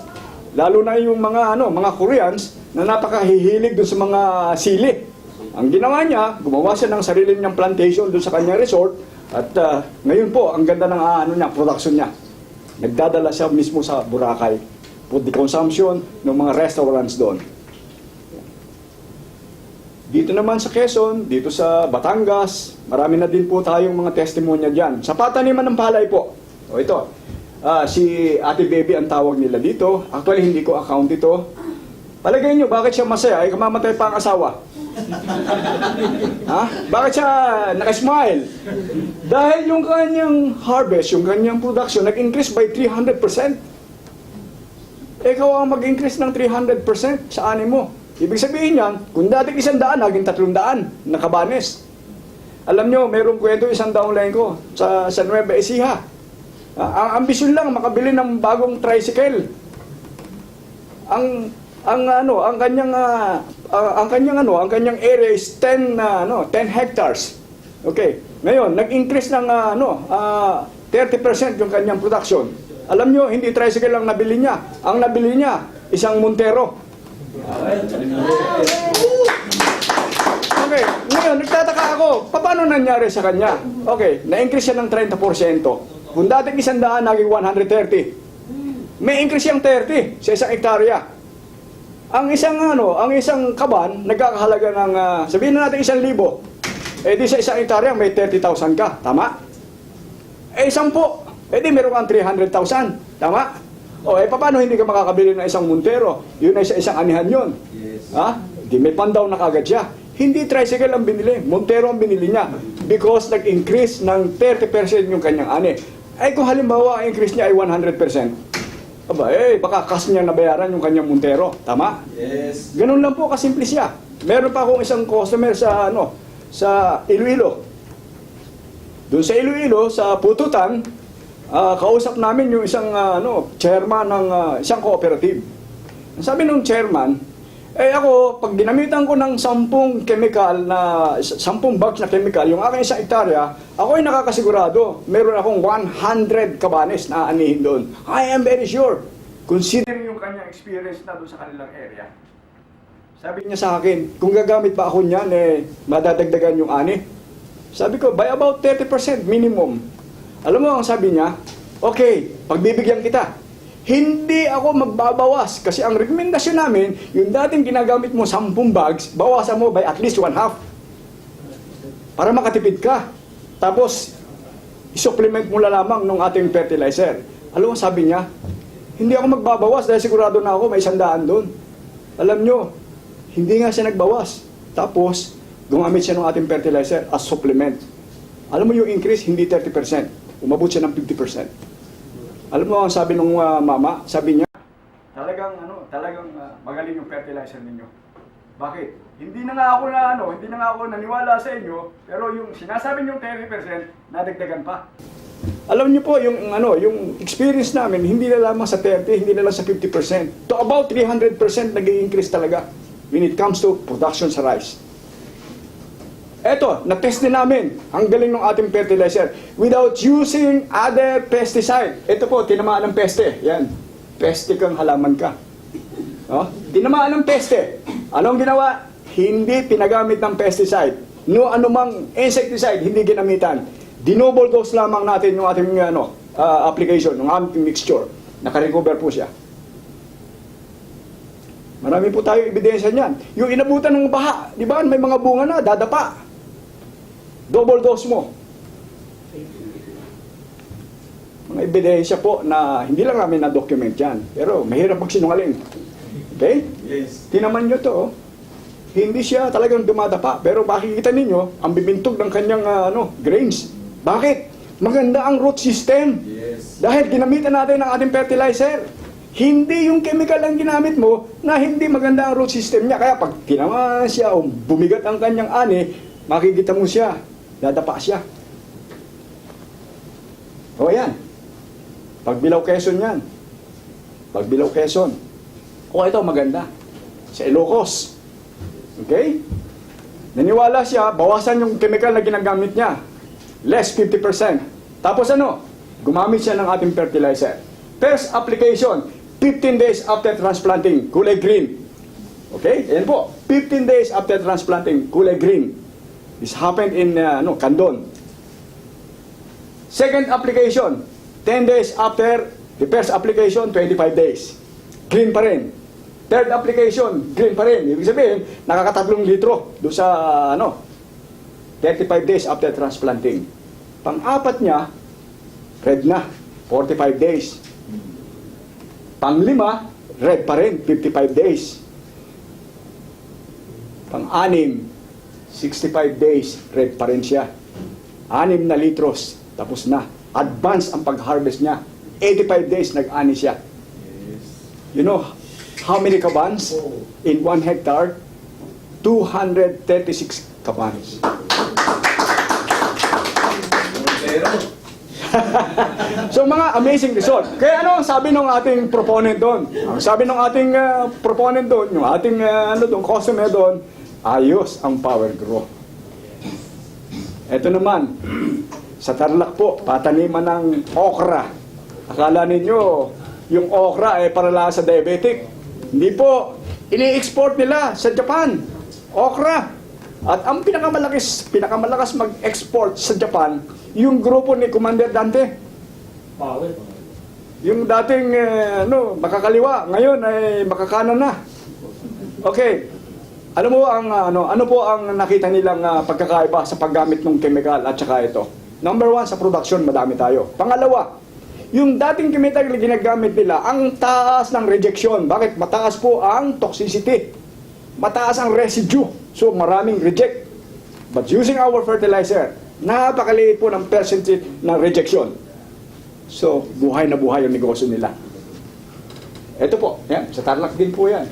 lalo na yung mga mga Koreans na napakahihilig doon sa mga sili. Ang ginawa niya, gumawa siya ng sarili niyang plantation doon sa kanyang resort at ngayon po ang ganda ng production niya. Nagdadala siya mismo sa Boracay for the consumption ng mga restaurants doon. Dito naman sa Quezon, dito sa Batangas, marami na din po tayong mga testimonya diyan. Sa pataniman ng palay po. O ito. Si Ate Baby ang tawag nila dito. Actually, hindi ko account ito. Palagay nyo, bakit siya masaya? Ay, kamamatay pa ang asawa. Ha? Bakit siya nakasmile? Dahil yung kanyang harvest, yung kanyang production, nag-increase by 300%. Ikaw ang mag-increase ng 300% sa ani mo. Ibig sabihin yan, kung dating 100, naging 300 na kabanes. Alam nyo, mayroong kwento 100 lang ko sa Nueva Ecija. Ang ambisyon lang makabili ng bagong tricycle. Ang kanyang area is 10 hectares. Okay. Ngayon, nag-increase ng 30% yung kanyang production. Alam nyo, hindi tricycle ang nabili niya. Ang nabili niya, isang Montero. Okay. Ngayon, nagtataka ako, paano nangyari sa kanya? Okay, na-increase siya ng 30%. Kung dating 100, naging 130. May increase yung 30 sa isang hektarya. Ang isang kaban, nagkakahalaga ng, sabihin na natin 1,000. Eh di sa isang hektarya, may 30,000 ka. Tama? Eh 10. Eh di meron kang 300,000. Tama? O eh paano hindi ka makakabili ng isang Montero? Yun ay sa isang anihan yun. Yes. Ha? Di may pandaw na kagad siya. Hindi tricycle ang binili. Montero ang binili niya. Because nag-increase ng 30% yung kanyang ani. Ay kung halimbawa ang increase niya ay 100%, aba baka kas niya nabayaran yung kanyang Montero. Tama? Yes. Ganun lang po kasimple siya. Meron pa akong isang customer sa sa Iloilo. Doon sa Iloilo, sa Pututan, kausap namin yung isang chairman ng isang cooperative. Sabi nung chairman, ako, pag ginamitan ko ng 10 bags na chemical, yung aking isang hektarya, ako ay nakakasigurado. Meron akong 100 kabanes na aanihin doon. I am very sure. Considering yung kanyang experience na doon sa kanilang area. Sabi niya sa akin, kung gagamit pa ako niyan, madadagdagan yung ani. Sabi ko, by about 30% minimum. Alam mo ang sabi niya, okay, pagbibigyan kita. Hindi ako magbabawas kasi ang rekomendasyon namin, yung dating ginagamit mo 10 bags, bawasan mo by at least 1/2 para makatipid ka. Tapos, isupplement mo na lamang ng ating fertilizer. Alam mo, sabi niya, hindi ako magbabawas dahil sigurado na ako may 100 doon. Alam nyo, hindi nga siya nagbawas. Tapos, gumamit siya ng ating fertilizer as supplement. Alam mo yung increase, hindi 30%. Umabot siya ng 50%. Alam mo ang sabi ng mama, sabi niya, talagang magaling yung fertilizer ninyo. Bakit? Hindi na nga ako naniwala sa inyo, pero yung sinasabi niyo 30%, nadagdagan pa. Alam niyo po yung experience namin, hindi na lamang sa 30, hindi na lang sa 50%. To about 300% nag-i-increase talaga when it comes to production sa rice. Eto, na-test din namin ang galing ng ating fertilizer without using other pesticide. Ito po, tinamaan ng peste. Yan. Peste kang halaman ka. Tinamaan ng peste. Anong ginawa? Hindi pinagamit ng pesticide. No anumang insecticide, hindi ginamitan. Dinoble dose lamang natin yung ating application, yung ating mixture. Nakarecover po siya. Marami po tayo ebidensya niyan. Yung inabutan ng baha, di ba? May mga bunga na, dadapa. Double dose mo. Mga ebidensya po na hindi lang namin na-document yan. Pero mahirap magsinungaling. Okay? Yes. Tinaman nyo to. Hindi siya talagang dumadapa. Pero makikita ninyo, ang bibintog ng kanyang grains. Bakit? Maganda ang root system. Yes. Dahil ginamitan natin ang ating fertilizer. Hindi yung chemical ang ginamit mo na hindi maganda ang root system niya. Kaya pag tinamaan siya o bumigat ang kanyang ani, makikita mo siya. Dadapa siya. O yan. Pagbilaw Quezon yan. Pagbilaw Quezon. O ito maganda. Sa Ilocos. Okay? Naniwala siya, bawasan yung chemical na ginagamit niya. Less 50%. Tapos gumamit siya ng ating fertilizer. First application, 15 days after transplanting, kulay green. Okay? Ayan po. 15 days after transplanting, kulay green. This happened in Candon. Second application, 10 days after the first application, 25 days. Green pa rin. Third application, green pa rin. Ibig sabihin, nakakatatlong litro doon sa 35 days after transplanting. Pang-apat niya, red na, 45 days. Pang-lima, red pa rin, 55 days. Pang-anim, 65 days, red pa rin siya. 6 na litros, tapos na. Advance ang pag-harvest niya. 85 days nag-ani siya. Yes. You know how many kabans in 1 hectare? 236 kabans. Pero, So mga amazing result. Kaya ang sabi ng ating proponent doon? Ang sabi ng ating proponent doon, yung ating customer doon, ayos ang Power Grow. Ito naman, sa Tarlac po, pataniman ng okra. Akala ninyo, yung okra ay para lang sa diabetic. Hindi po, ini-export nila sa Japan. Okra. At ang pinakamalakas mag-export sa Japan, yung grupo ni Commander Dante. power. Yung dating makakaliwa, ngayon ay makakanan na. Okay. Ano po ang nakita nilang pagkakaiba sa paggamit ng chemical at saka ito? Number 1, sa production, madami tayo. Pangalawa, yung dating chemical na ginagamit nila, ang taas ng rejection. Bakit? Mataas po ang toxicity. Mataas ang residue. So, maraming reject. But using our fertilizer, napakaliit po ng percentage ng rejection. So, buhay na buhay yung negosyo nila. Ito po, yan, sa Tarlac din po yan.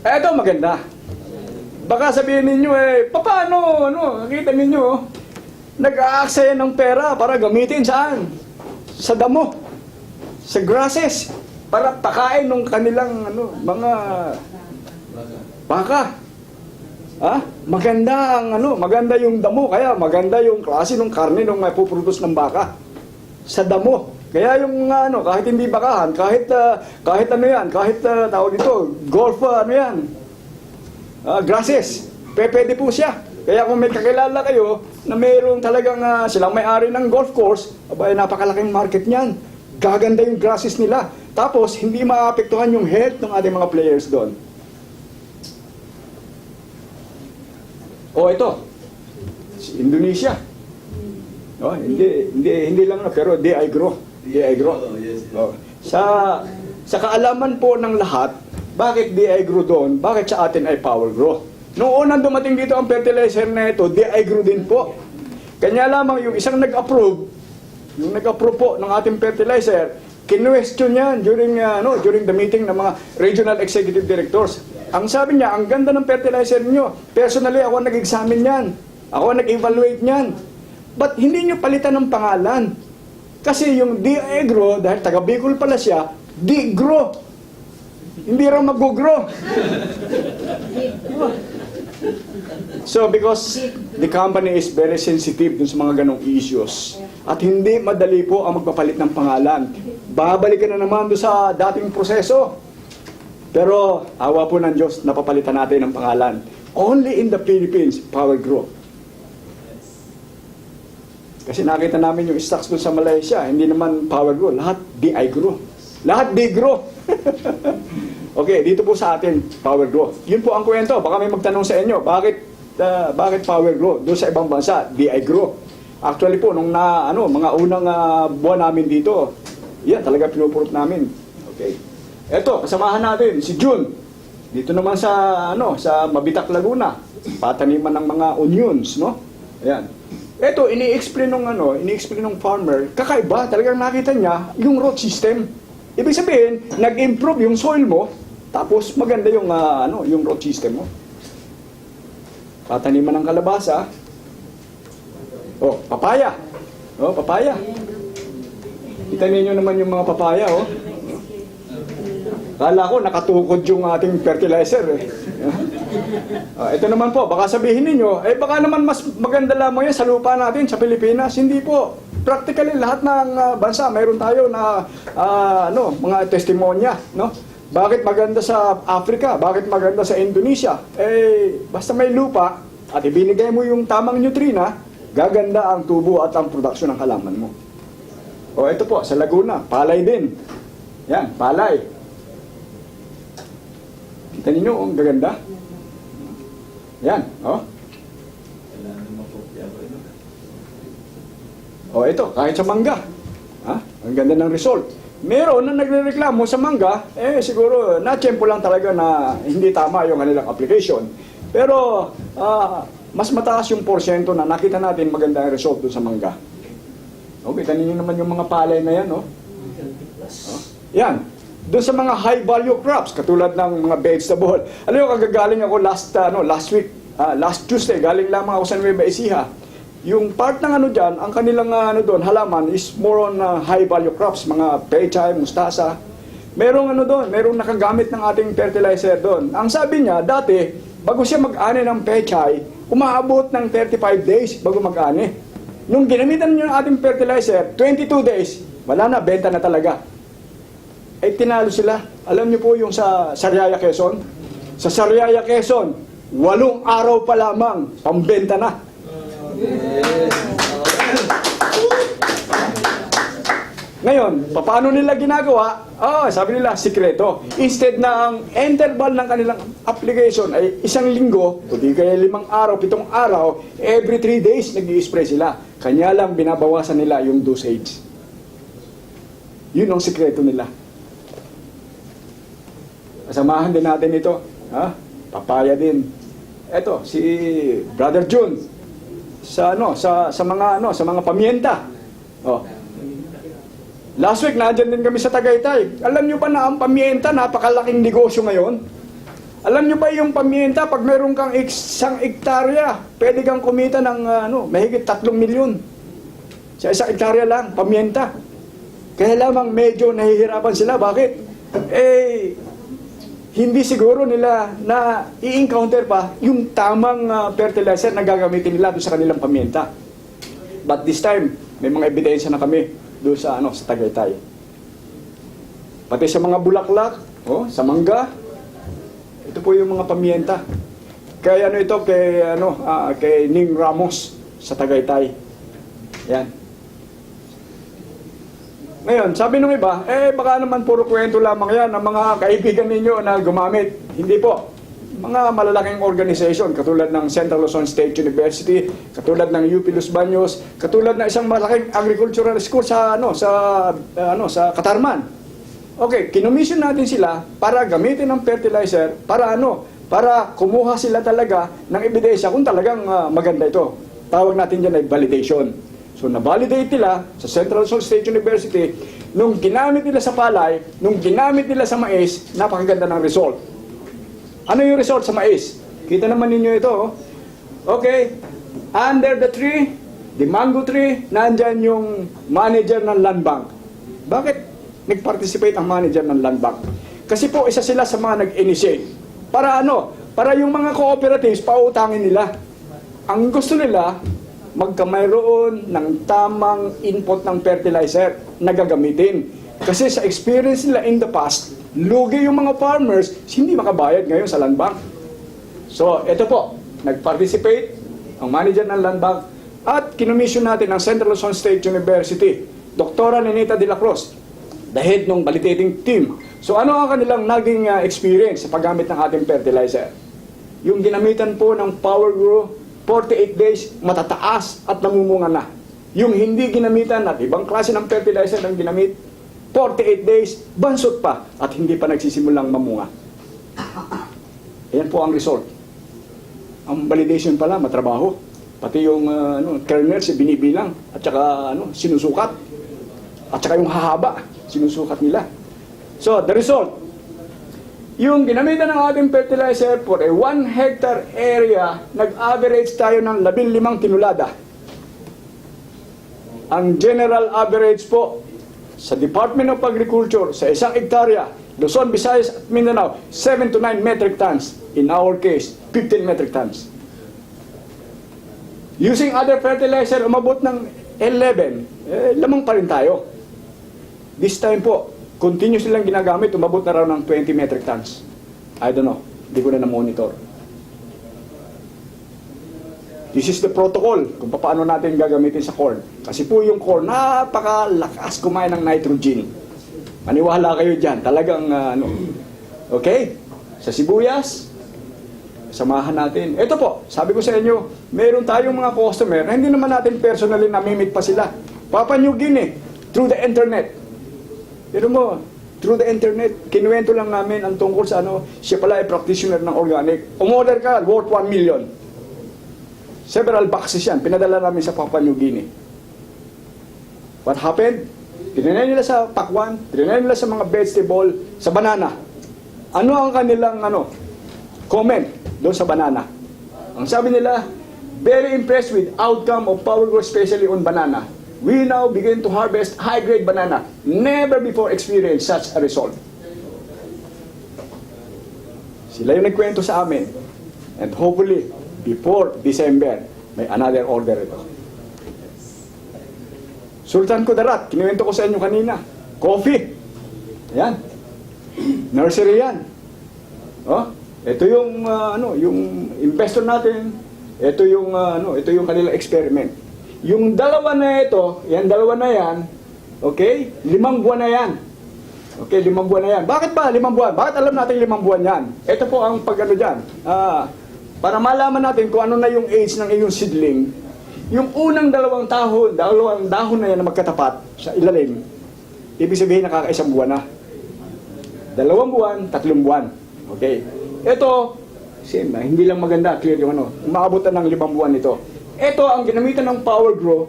Ito maganda. Baka sabihin ninyo paano, nakita ninyo, nag-aaksaya ng pera para gamitin saan? Sa damo, sa grasses, para pakain ng kanilang mga baka. Maganda yung damo, kaya maganda yung klase ng karne ng puproduce ng baka. Sa damo. Kaya yung kahit hindi bakahan, kahit tawag ito, golf grasses, pwede po siya. Kaya kung may kakilala kayo na mayroong talagang silang may-ari ng golf course, napakalaking market niyan. Gaganda yung grasses nila. Tapos, hindi maapektuhan yung health ng ating mga players doon. Ito, si Indonesia. Hindi lang pero DI Grow. DI Grow. Yes. Sa kaalaman po ng lahat, bakit DI Grow doon? Bakit sa atin ay Power Grow? Noong unang dumating dito ang fertilizer na ito, DI Grow din po. Kanya lamang yung isang nag-approve po ng ating fertilizer, kinwestiyon yan during the meeting ng mga regional executive directors. Ang sabi niya, ang ganda ng fertilizer niyo. Personally, ako nag-examine yan. Ako nag-evaluate niyan. But hindi niyo palitan ng pangalan. Kasi yung DI Grow, dahil taga Bicol pala siya, D-Grow. Hindi raw mag-grow. So, because the company is very sensitive dun sa mga ganong issues. At hindi madali po ang magpapalit ng pangalan. Babalikan na naman doon sa dating proseso. Pero, awa po ng Diyos, napapalitan natin ng pangalan. Only in the Philippines, Power Grow. Kasi nakita namin yung stocks doon sa Malaysia, hindi naman Power Grow, lahat DI Grow. Lahat big grow. Okay, dito po sa atin, Power Grow. Yun po ang kwento. Baka may magtanong sa inyo, bakit Power Grow? Doon sa ibang bansa, DI Grow. Actually po, nung mga unang buwan namin dito, yan, talaga pinupurot namin. Okay. Eto, kasamahan natin, si June. Dito naman sa Mabitak, Laguna. Pataniman ng mga onions, no? Ayan. Eto, ini-explain ng farmer, kakaiba, talagang nakita niya yung root system. Ibig sabihin, nag-improve yung soil mo, tapos maganda yung root system mo. Pataniman ng kalabasa. Oh, papaya. Oh, papaya. Kita ninyo naman yung mga papaya, oh. Kala ko nakatukod yung ating fertilizer, eh. Ito naman po, baka sabihin ninyo, baka naman mas maganda lamang yan sa lupa natin sa Pilipinas. Hindi po. Practically lahat ng bansa mayroon tayo na mga testimonya, no? Bakit maganda sa Africa? Bakit maganda sa Indonesia? Basta may lupa at ibinigay mo yung tamang nutrina, gaganda ang tubo at ang produksyon ng halaman mo. O ito po, sa Laguna, palay din. Yan, palay. Kita ninyo, ang gaganda. Yan, oh. O ito, kahit sa mangga. Ang ganda ng result. Meron na nagrereklamo sa mangga, siguro na-tsempo lang talaga na hindi tama yung kanilang application. Pero mas mataas yung porsyento na nakita natin maganda ang result doon sa mangga. Okay, kanino naman yung mga palay na yan, no? Yan. Doon sa mga high value crops, katulad ng mga vegetable. Alam mo, kagagaling ako last week, last Tuesday, galing lamang ako sa Nueva Ecija. Yung part ng dyan, ang kanilang doon, halaman is more on high value crops, mga pechay, mustasa. Merong merong nakagamit ng ating fertilizer doon. Ang sabi niya, dati, bago siya mag-ani ng pechay, umaabot ng 35 days bago mag-ani. Nung ginamitan niyo ng ating fertilizer, 22 days, wala na, benta na talaga. Tinalo sila. Alam niyo po yung sa Sariaya, Quezon? Sa Sariaya, Quezon, 8 araw pa lamang, pambenta na. Ngayon, paano nila ginagawa? Sabi nila, sikreto. Instead na ang interval ng kanilang application ay 1 linggo, o di kaya 5 araw, 7 araw, every 3 days nag-i-spray sila. Kanya lang binabawasan nila yung dosage. Yun ang sikreto nila. Kasamahan din natin ito. Papaya din. Eto, si Brother June. Sa mga pamienta. Last week, nandiyan din kami sa Tagaytay. Alam nyo ba na ang pamienta, napakalaking negosyo ngayon? Alam nyo ba yung pamienta, pag meron kang 1 hektarya, pwede kang kumita ng mahigit 3 milyon. Sa 1 hektarya lang, pamienta. Kaya lamang medyo nahihirapan sila. Bakit? Hindi siguro nila na i-encounter pa yung tamang fertilizer na gagamitin nila doon sa kanilang pamienta. But this time, may mga ebidensya na kami doon sa Tagaytay. Pati sa mga bulaklak, sa mangga, ito po yung mga pamienta. Kaya kay Ning Ramos sa Tagaytay. Yan. Ngayon, sabi nung iba, baka naman puro kwento lamang yan ng mga kaibigan ninyo na gumamit. Hindi po. Mga malalaking organization, katulad ng Central Luzon State University, katulad ng UP Los Baños, katulad ng isang malaking agricultural school sa Katarman. Okay, kinomission natin sila para gamitin ng fertilizer, para kumuha sila talaga ng ebidensya kung talagang maganda ito. Tawag natin dyan ay validation. So, na-validate nila sa Central Luzon State University, nung ginamit nila sa palay, nung ginamit nila sa mais, napakaganda ng result. Ano yung result sa mais? Kita naman ninyo ito. Okay, under the tree, the mango tree, nandyan yung manager ng land bank. Bakit nag-participate ang manager ng land bank? Kasi po, isa sila sa mga nag-initiate. Para Para yung mga cooperatives, pautangin nila. Ang gusto nila, magkamayroon ng tamang input ng fertilizer na gagamitin. Kasi sa experience nila in the past, lugi yung mga farmers, hindi makabayad ngayon sa land bank. So, ito po, nag-participate ang manager ng land bank at kinomission natin ang Central Luzon State University, Dr. Nenita de la Cruz. the head ng validating team. So ano ang kanilang naging experience sa paggamit ng ating fertilizer? Yung ginamitan po ng Power Grow, 48 days, matataas at namumunga na. Yung hindi ginamitan at ibang klase ng fertilizer ang ginamit, 48 days, bansot pa at hindi pa nagsisimulang mamunga. Ayan po ang result. Ang validation pala, matrabaho. Pati yung kernels, binibilang at saka sinusukat. At saka yung hahaba, sinusukat nila. So, the result, yung ginamitan ng ating fertilizer for a 1 hectare area, nag-average tayo ng 15 tinulada. Ang general average po sa Department of Agriculture sa isang hektarya, Luzon, Visayas at Mindanao, 7 to 9 metric tons. In our case, 15 metric tons. Using other fertilizer, umabot ng 11, lamang pa rin tayo. This time po, continuous silang ginagamit, umabot na raw ng 20 metric tons. I don't know, hindi ko na na-monitor. This is the protocol kung paano natin gagamitin sa corn. Kasi po yung corn, napakalakas kumain ng nitrogen. Maniwala kayo dyan, talagang okay? Sa sibuyas, samahan natin. Ito po, sabi ko sa inyo, meron tayong mga customer na hindi naman natin personally namimit pa sila. Papua New Guinea, through the internet. Pero mo, through the internet, kinuwento lang namin ang tungkol sa siya pala ay practitioner ng organic. Umorder ka, worth 1 million. Several boxes yan, pinadala namin sa Papua New Guinea. What happened? Tinanay nila sa pakwan, tinanay nila sa mga vegetable, sa banana. Ano ang kanilang comment doon sa banana? Ang sabi nila, very impressed with outcome of Power Grow, especially on banana. We now begin to harvest high-grade banana. Never before experienced such a result. Sila yung nagkwento sa amin. And hopefully, before December, may another order ito. Sultan Kudarat, kinuwento ko sa inyo kanina. Coffee. Ayan. Nursery yan. Oh, ito yung yung investor natin. Ito yung ito yung kanilang experiment. Yung dalawa na ito, dalawa na yan, okay? 5 buwan na yan. Okay, 5 buwan na yan. Bakit ba 5 buwan? Bakit alam natin 5 buwan yan? Ito po ang diyan. Para malaman natin kung ano na yung age ng iyong seedling. Yung unang dalawang dahon na yan na magkatapat sa ilalim, ibig sabihin nakakaisang buwan na. 2 buwan, 3 buwan. Okay. Ito, hindi lang maganda, clear yung umaabutan ng 5 buwan ito. Ito, ang ginamitan ng Power Grow,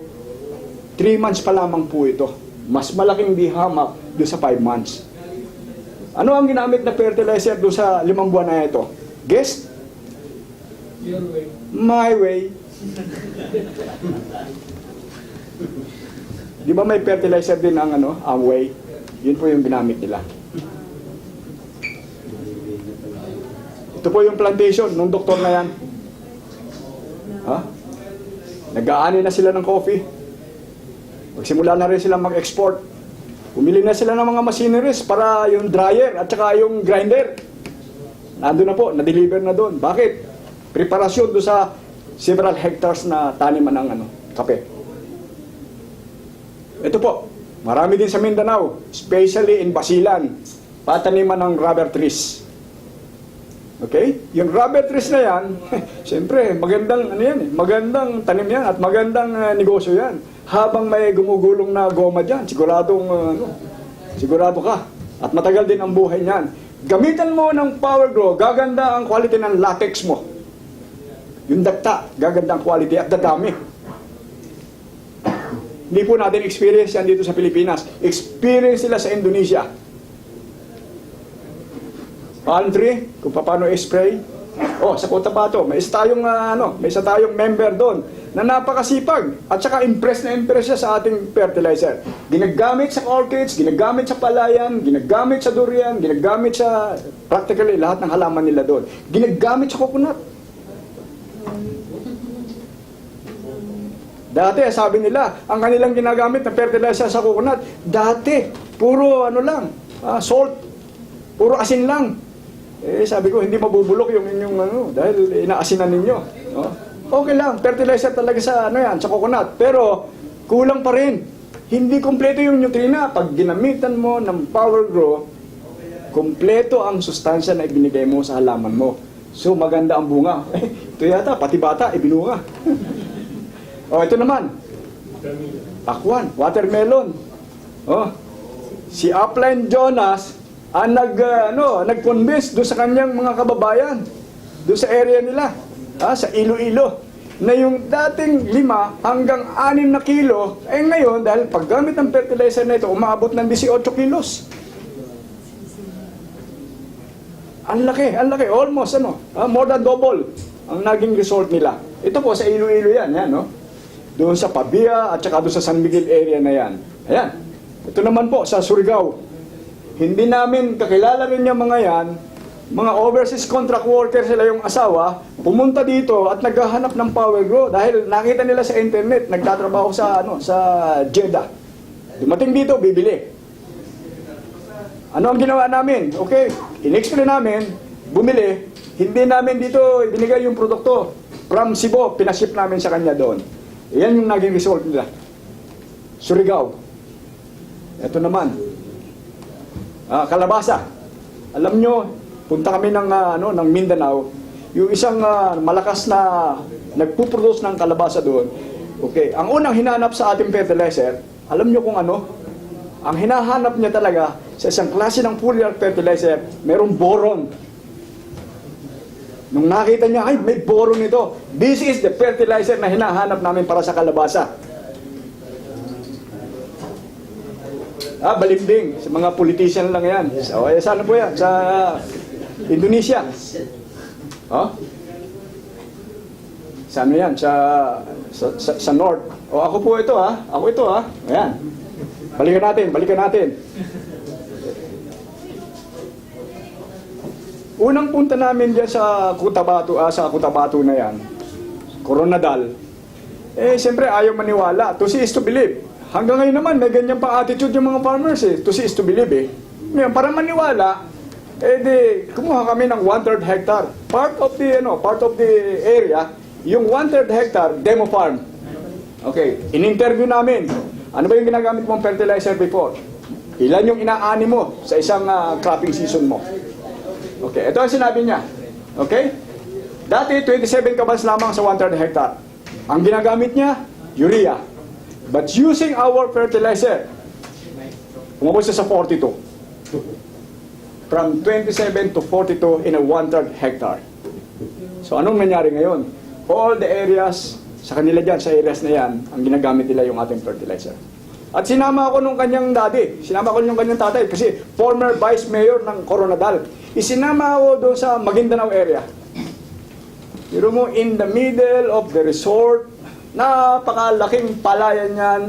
3 months pa lamang po ito. Mas malaking dihamak doon sa 5 months. Ano ang ginamit na fertilizer doon sa 5 buwan na ito? Guess? Your way. My way. Di ba may fertilizer din ang Amway? Yun po yung ginamit nila. Ito po yung plantation nung doktor na yan. Ha? Nag-aani na sila ng coffee. Magsimula na rin sila mag-export. Pumili na sila ng mga machineries para yung dryer at saka yung grinder. Nandun na po, na-deliver na doon. Bakit? Preparasyon doon sa several hectares na taniman ng kape. Ito po, marami din sa Mindanao, especially in Basilan, pataniman ng rubber trees. Okay? Yung rubber trees na yan, siyempre, magandang magandang tanim yan at magandang negosyo yan. Habang may gumugulong na goma dyan, sigurado ka. At matagal din ang buhay niyan. Gamitan mo ng Power Grow, gaganda ang quality ng latex mo. Yung dagta, gaganda ang quality at dadami. Hindi po natin experience yan dito sa Pilipinas. Experience sila sa Indonesia. Palm tree, kung paano i-spray. Sa Cotabato, may isa tayong member doon na napakasipag at saka impress siya sa ating fertilizer. Ginagamit sa orchids, ginagamit sa palayan, ginagamit sa durian, ginagamit sa practically lahat ng halaman nila doon. Ginagamit sa coconut. Dati, sabi nila, ang kanilang ginagamit na fertilizer sa coconut, dati, puro salt, puro asin lang. Sabi ko, hindi mabubulok yung inyong dahil inaasinan ninyo. Okay lang, fertilizer talaga sa sa coconut. Pero, kulang pa rin. Hindi kumpleto yung nutrina. Pag ginamitan mo ng Power Grow, kumpleto ang sustansya na ibinigay mo sa halaman mo. So, maganda ang bunga. Ito yata, pati bata, ibinunga. O, ito naman. Pakwan, watermelon. Oh, si Upline Jonas ang nag-convince doon sa kanyang mga kababayan, doon sa area nila, sa Iloilo, na yung dating 5 hanggang 6 na kilo, ngayon, dahil paggamit ng fertilizer na ito, umabot ng 18 kilos. Ang laki, almost, more than double ang naging result nila. Ito po, sa Iloilo yan, no? Doon sa Pabia at saka doon sa San Miguel area na yan. Ayan. Ito naman po, sa Surigao. Hindi namin kakilala rin yung mga yan, mga overseas contract worker sila yung asawa, pumunta dito at naghahanap ng Power Grow dahil nakita nila sa internet, nagtatrabaho sa Jeddah. Dumating dito, bibili. Ano ang ginawa namin? Okay, in-explain namin, bumili, hindi namin dito ibinigay yung produkto. From Cebu, pinaship namin sa kanya doon. Yan yung naging result nila. Surigao. Ito naman. Kalabasa. Alam nyo, punta kami ng Mindanao, yung isang malakas na nagpuproduce ng kalabasa doon. Okay, ang unang hinanap sa ating fertilizer, alam nyo kung ano? Ang hinahanap niya talaga sa isang klase ng foliar fertilizer, merong boron. Nung nakita niya, ay, may boron ito. This is the fertilizer na hinahanap namin para sa kalabasa. Balimbing. Sa mga politician lang yan. Saan po yan? Sa Indonesia. Saan yan? Sa North. Ako po ito, Ako ito, Ayan. Balikan natin. Unang punta namin dyan sa Cotabato na yan, Coronadal, siyempre ayaw maniwala. To see is to believe. Hanggang ngayon naman, may ganyan pa attitude yung mga farmers To see is to believe Ngayon, para maniwala, kumuha kami ng 1/3 hectare. Part of the area, yung 1/3 hectare, demo farm. Okay, in-interview namin. Ano ba yung ginagamit mong fertilizer before? Ilan yung inaani mo sa isang cropping season mo? Okay, ito ang sinabi niya. Okay? Dati, 27 kabans lamang sa 1/3 hectare. Ang ginagamit niya, urea. But using our fertilizer, umabot siya sa 42. From 27 to 42 in a 1/3 hectare. So, anong nangyari ngayon? All the areas, sa kanila dyan, sa areas na yan, ang ginagamit nila yung ating fertilizer. At sinama ako nung kanyang daddy, sinama ko nung kanyang tatay, kasi former vice mayor ng Coronadal. Isinama ako doon sa Maguindanao area. Pero mo, in the middle of the resort, napakalaking palayan yan,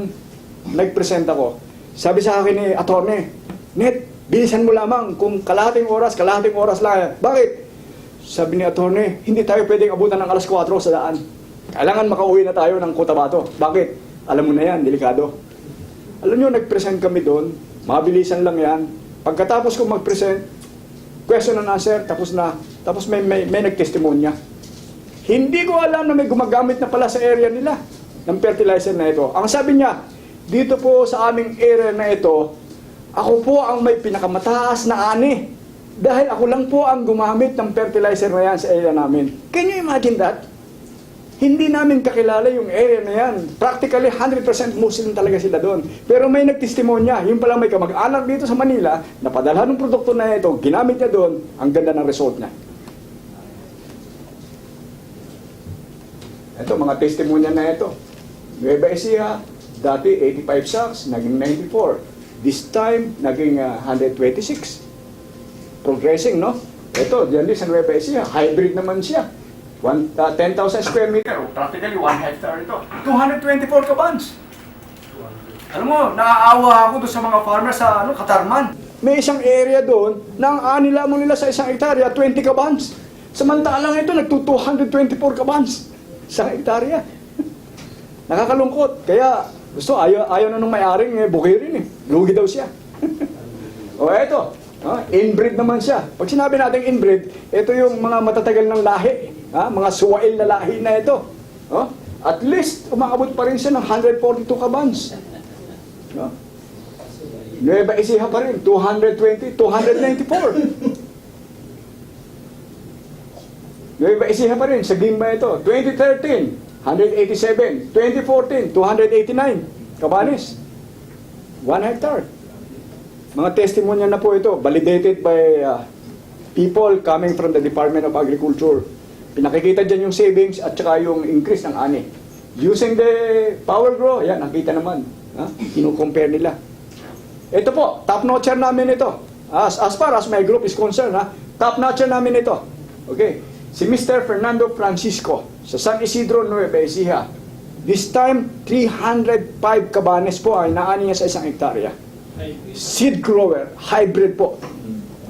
nag-present ako. Sabi sa akin ni attorney, Net, bilisan mo lamang kung kalahating oras lang. Bakit? Sabi ni attorney, hindi tayo pwedeng abutan ng alas 4 sa daan. Kailangan makauwi na tayo ng Cotabato. Bakit? Alam mo na yan, delikado. Alam nyo, nag-present kami doon, mabilisan lang yan. Pagkatapos ko mag-present, question and answer, tapos na. Tapos may nag-testimonya. Hindi ko alam na may gumagamit na pala sa area nila ng fertilizer na ito. Ang sabi niya, dito po sa aming area na ito, ako po ang may pinakamataas na ani. Dahil ako lang po ang gumamit ng fertilizer na yan sa area namin. Can you imagine that? Hindi namin kakilala yung area na yan. Practically 100% Muslim talaga sila doon. Pero may nagtestimonya. Yung pala may kamag-anak dito sa Manila, napadalhan ng produkto na ito, ginamit niya doon, ang ganda ng result niya. Ito, mga testimonya na ito. Nueva Ecija, dati 85 sacks, naging 94. This time, naging 126. Progressing, no? Ito, diyan din sa Nueva Ecija, hybrid naman siya. 10,000 square meter, practically 1 hectare ito. 224 kabans. Alam mo, naaawa ako doon sa mga farmers sa Katarman. May isang area doon na ang ani lamang nila sa isang hektarya, 20 kabans. Samantalang ito, nagto-224 kabans sa hektarya. Nakakalungkot. Kaya, ayaw na nung may-aring bukirin Lugi daw siya. O eto, inbreed naman siya. Pag sinabi natin inbreed, ito yung mga matatagal ng lahi. Mga suwail na lahi na ito. At least, umaabot pa rin siya ng 142 kabans. No? Nueva Ecija pa rin, 220, 294. Nueva Ecija pa rin, sa Gimba ito, 2013, 187, 2014, 289, Cabanes, 1 hectare. Mga testimonya na po ito, validated by people coming from the Department of Agriculture. Pinakikita dyan yung savings at saka yung increase ng ani. Using the Power Grow, yan, nakita naman. Kinu-compare nila. Ito po, top-notcher namin ito. As far as my group is concerned, top-notcher namin ito. Okay. Si Mr. Fernando Francisco sa San Isidro, Nueva Ecija. This time, 305 cabanes po ay naani niya sa 1 hektarya. Seed grower, hybrid po.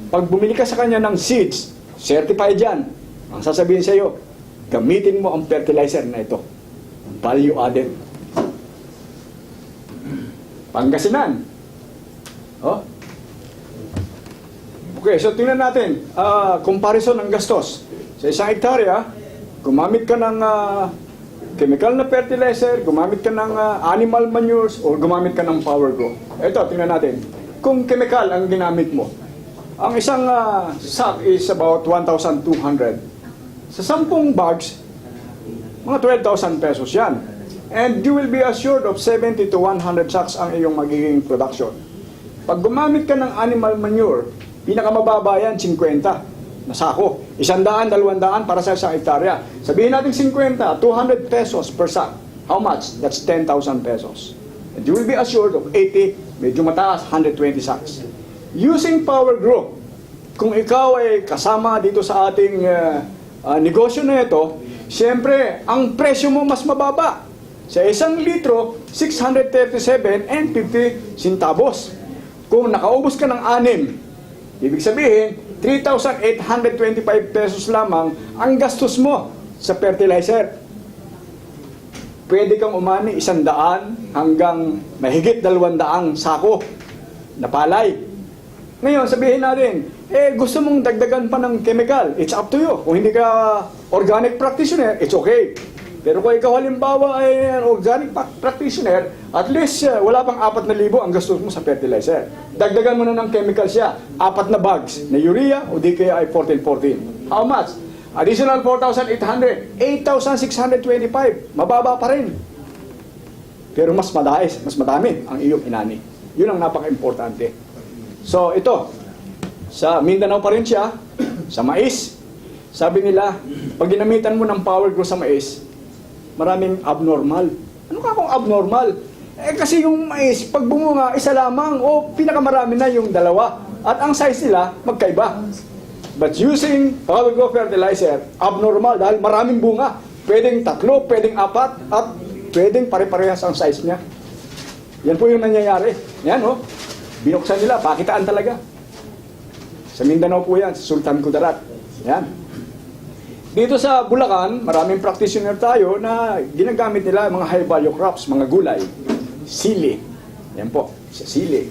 Pag bumili ka sa kanya ng seeds, certified yan. Ang sasabihin sa iyo, gamitin mo ang fertilizer na ito. Value added. Pangasinan. Oh. Okay, so tingnan natin. Comparison ng gastos. Sa 1 hektarya, gumamit ka ng chemical na fertilizer, gumamit ka ng animal manures, or gumamit ka ng Power Grow. Ito, tingnan natin. Kung chemical ang ginamit mo, ang isang sack is about 1,200. Sa 10 bags, mga 12,000 pesos yan. And you will be assured of 70 to 100 sacks ang iyong magiging production. Pag gumamit ka ng animal manure, pinakamababa yan, 50 na sako. 100, 200 para sa 1 hektarya. Sabihin natin 50, 200 pesos per sack. How much? That's 10,000 pesos. And you will be assured of 80, medyo mataas, 120 sacks. Using Power Grow, kung ikaw ay kasama dito sa ating negosyo na ito, siyempre, ang presyo mo mas mababa. Sa 1 litro, 637 and 50 centavos. Kung nakaubos ka ng 6, ibig sabihin, 3,825 pesos lamang ang gastos mo sa fertilizer. Pwede kang umani 100 hanggang mahigit 200 sako na palay. Ngayon, sabihin natin, gusto mong dagdagan pa ng chemical, it's up to you. Kung hindi ka organic practitioner, it's okay. Pero kung ikaw halimbawa ay organic practitioner, at least wala pang 4,000 ang gastos mo sa fertilizer. Dagdagan mo na ng chemical siya, 4 na bags na urea o di kaya ay 14-14. How much? Additional 4,800, 8,625. Mababa pa rin. Pero mas madami ang iyong inani. Yun ang napaka-importante. So ito, sa Mindanao pa rin siya, sa mais. Sabi nila, pag ginamitan mo ng Power Grow sa mais, maraming abnormal. Ano ka kung abnormal? Kasi yung mais, pag bumunga, isa lamang o pinakamarami na yung 2. At ang size nila, magkaiba. But using Power Grow fertilizer, abnormal dahil maraming bunga. Pwedeng 3, pwedeng 4, at pwedeng pare-parehas ang size niya. Yan po yung nangyayari. Yan, oh. Binuksan nila, pakitaan talaga. Sa Mindanao po yan, sa Sultan Kudarat. Yan. Dito sa Bulacan, maraming practitioner tayo na ginagamit nila mga high value crops, mga gulay. Sili. Yan po, sa sili.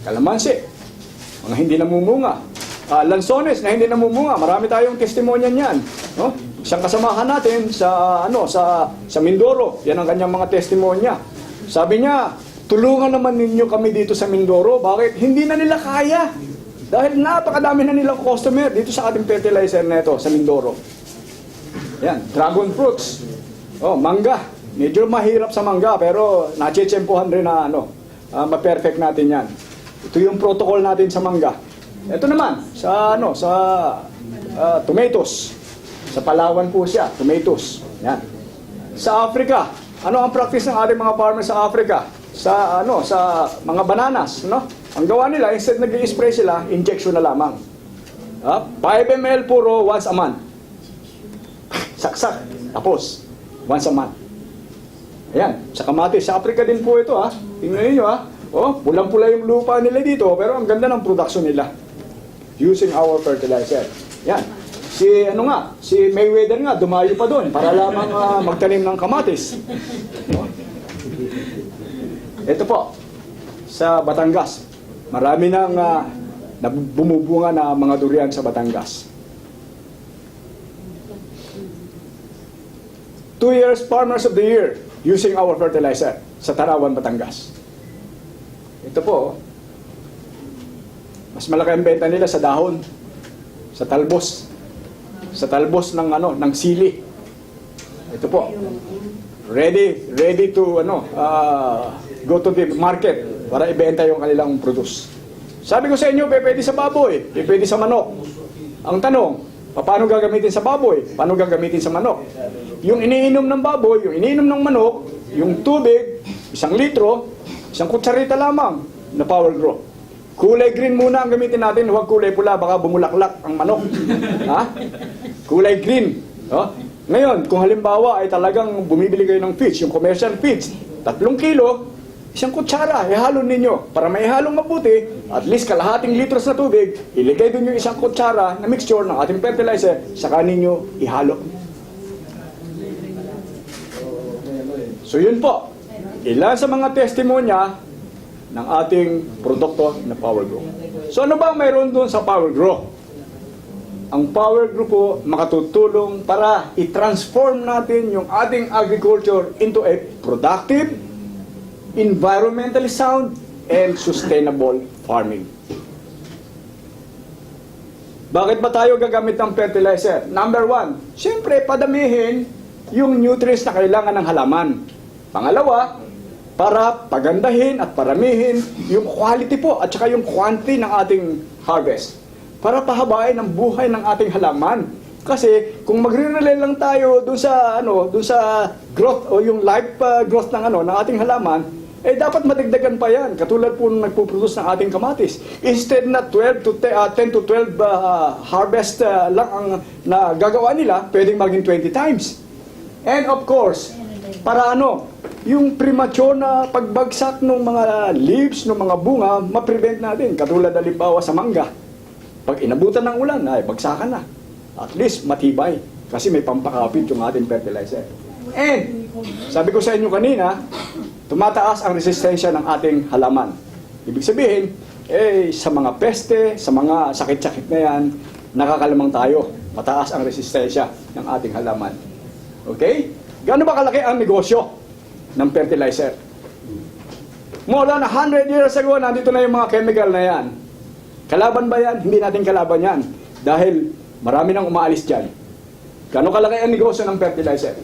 Kalamansi. Mga hindi namumunga. Lansones na hindi namumunga. Marami tayong testimonya niyan. No? Isang kasamahan natin sa Mindoro. Yan ang kanyang mga testimonya. Sabi niya, tulungan naman ninyo kami dito sa Mindoro. Bakit? Hindi na nila kaya. Dahil napakadami na nilang customer dito sa ating fertilizer na ito sa Mindoro. Yan, dragon fruits. Mangga. Medyo mahirap sa mangga pero nachechempohan rin na ma-perfect natin yan. Ito yung protocol natin sa mangga. Ito naman, sa tomatoes. Sa Palawan po siya, tomatoes. Yan. Sa Africa, ano ang practice ng ating mga farmers sa Africa? Sa mga bananas, Ang gawa nila, instead nag-i-spray sila, injection na lamang. 5 ml puro once a month. Saksak. Tapos, once a month. Ayan, sa kamatis. Sa Africa din po ito, Tingnan niyo, pulang-pula yung lupa nila dito, pero ang ganda ng production nila. Using our fertilizer. Yan. Si Mayweather nga, dumayo pa doon para lamang magtanim ng kamatis. Ito po, sa Batangas. Marami nang bumubunga na mga durian sa Batangas. 2 years Farmers of the Year using our fertilizer sa Tarawan, Batangas. Ito po, oh. Mas malaki ang benta nila sa dahon, sa talbos ng ng sili. Ito po. Ready to go to the market para ibenta yung kanilang produce. Sabi ko sa inyo, pwede sa baboy, pwede sa manok. Ang tanong, paano gagamitin sa baboy? Paano gagamitin sa manok? Yung iniinom ng baboy, yung iniinom ng manok, yung tubig, 1 litro, 1 kutsarita lamang na Power Grow. Kulay green muna ang gamitin natin, huwag kulay pula, baka bumulaklak ang manok. Ha? Kulay green. Oh? Ngayon, kung halimbawa ay talagang bumibili kayo ng feeds, yung commercial feeds, 3 kilo, 1 kutsara, ihalo ninyo. Para may halong mabuti, at least kalahating litros na tubig, iligay doon yung 1 kutsara na mixture ng ating fertilizer, saka ninyo ihalo. So yun po, ilan sa mga testimonya ng ating produkto na Power Grow. So ano ba ang mayroon doon sa Power Grow? Ang Power Grow po makatutulong para i-transform natin yung ating agriculture into a productive, environmentally sound, and sustainable farming. Bakit ba tayo gagamit ng fertilizer? Number 1, siyempre padamihin yung nutrients na kailangan ng halaman. Pangalawa, para pagandahin at paramihin yung quality po at saka yung quantity ng ating harvest. Para pahabain ang buhay ng ating halaman. Kasi kung magre-rely lang tayo dun sa growth o yung life growth ng ating halaman, eh dapat madagdagan pa yan. Katulad po nung nagpo-produce ng ating kamatis. Instead na 10 to 12 harvest lang ang nagagawa nila, pwedeng maging 20 times. And of course, para yung premature na pagbagsak ng mga leaves, ng mga bunga, ma-prevent natin. Katulad halimbawa sa mangga. Pag inabutan ng ulan, ay bagsakan na. At least matibay. Kasi may pampakapit yung ating fertilizer. And, sabi ko sa inyo kanina, tumataas ang resistensya ng ating halaman. Ibig sabihin, sa mga peste, sa mga sakit-sakit na yan, nakakalamang tayo. Mataas ang resistensya ng ating halaman. Okay? Gaano ba kalaki ang negosyo ng fertilizer? More than 100 years ago, nandito na yung mga chemical na yan. Kalaban ba yan? Hindi natin kalaban yan. Dahil marami nang umaalis dyan. Gaano kalaki ang negosyo ng fertilizer?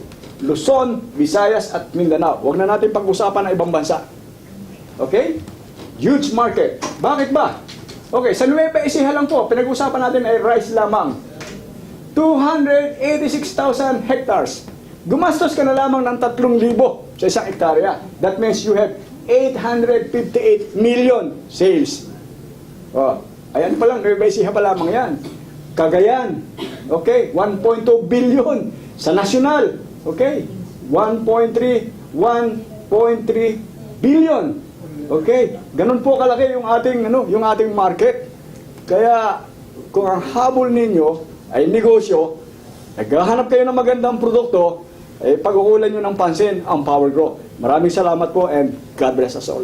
Luzon, Visayas at Mindanao. Huwag na natin pag-usapan ng ibang bansa. Okay? Huge market. Bakit ba? Okay, sa Nueva Ecija lang po, pinag-usapan natin ay rice lamang. 286,000 hectares. Gumastos ka na lamang ng 3,000 sa isang hektarya. That means you have 858 million sales. Oh, ayan pa lang, Nueva Ecija pa lamang yan. Cagayan, okay, 1.2 billion. Sa nasyonal, okay, 1.3 billion. Okay, ganun po kalaki yung ating market. Kaya kung ang habol ninyo ay negosyo, naghahanap kayo ng magandang produkto, pag-ukulan nyo ng pansin ang Power Grow. Maraming salamat po and God bless us all.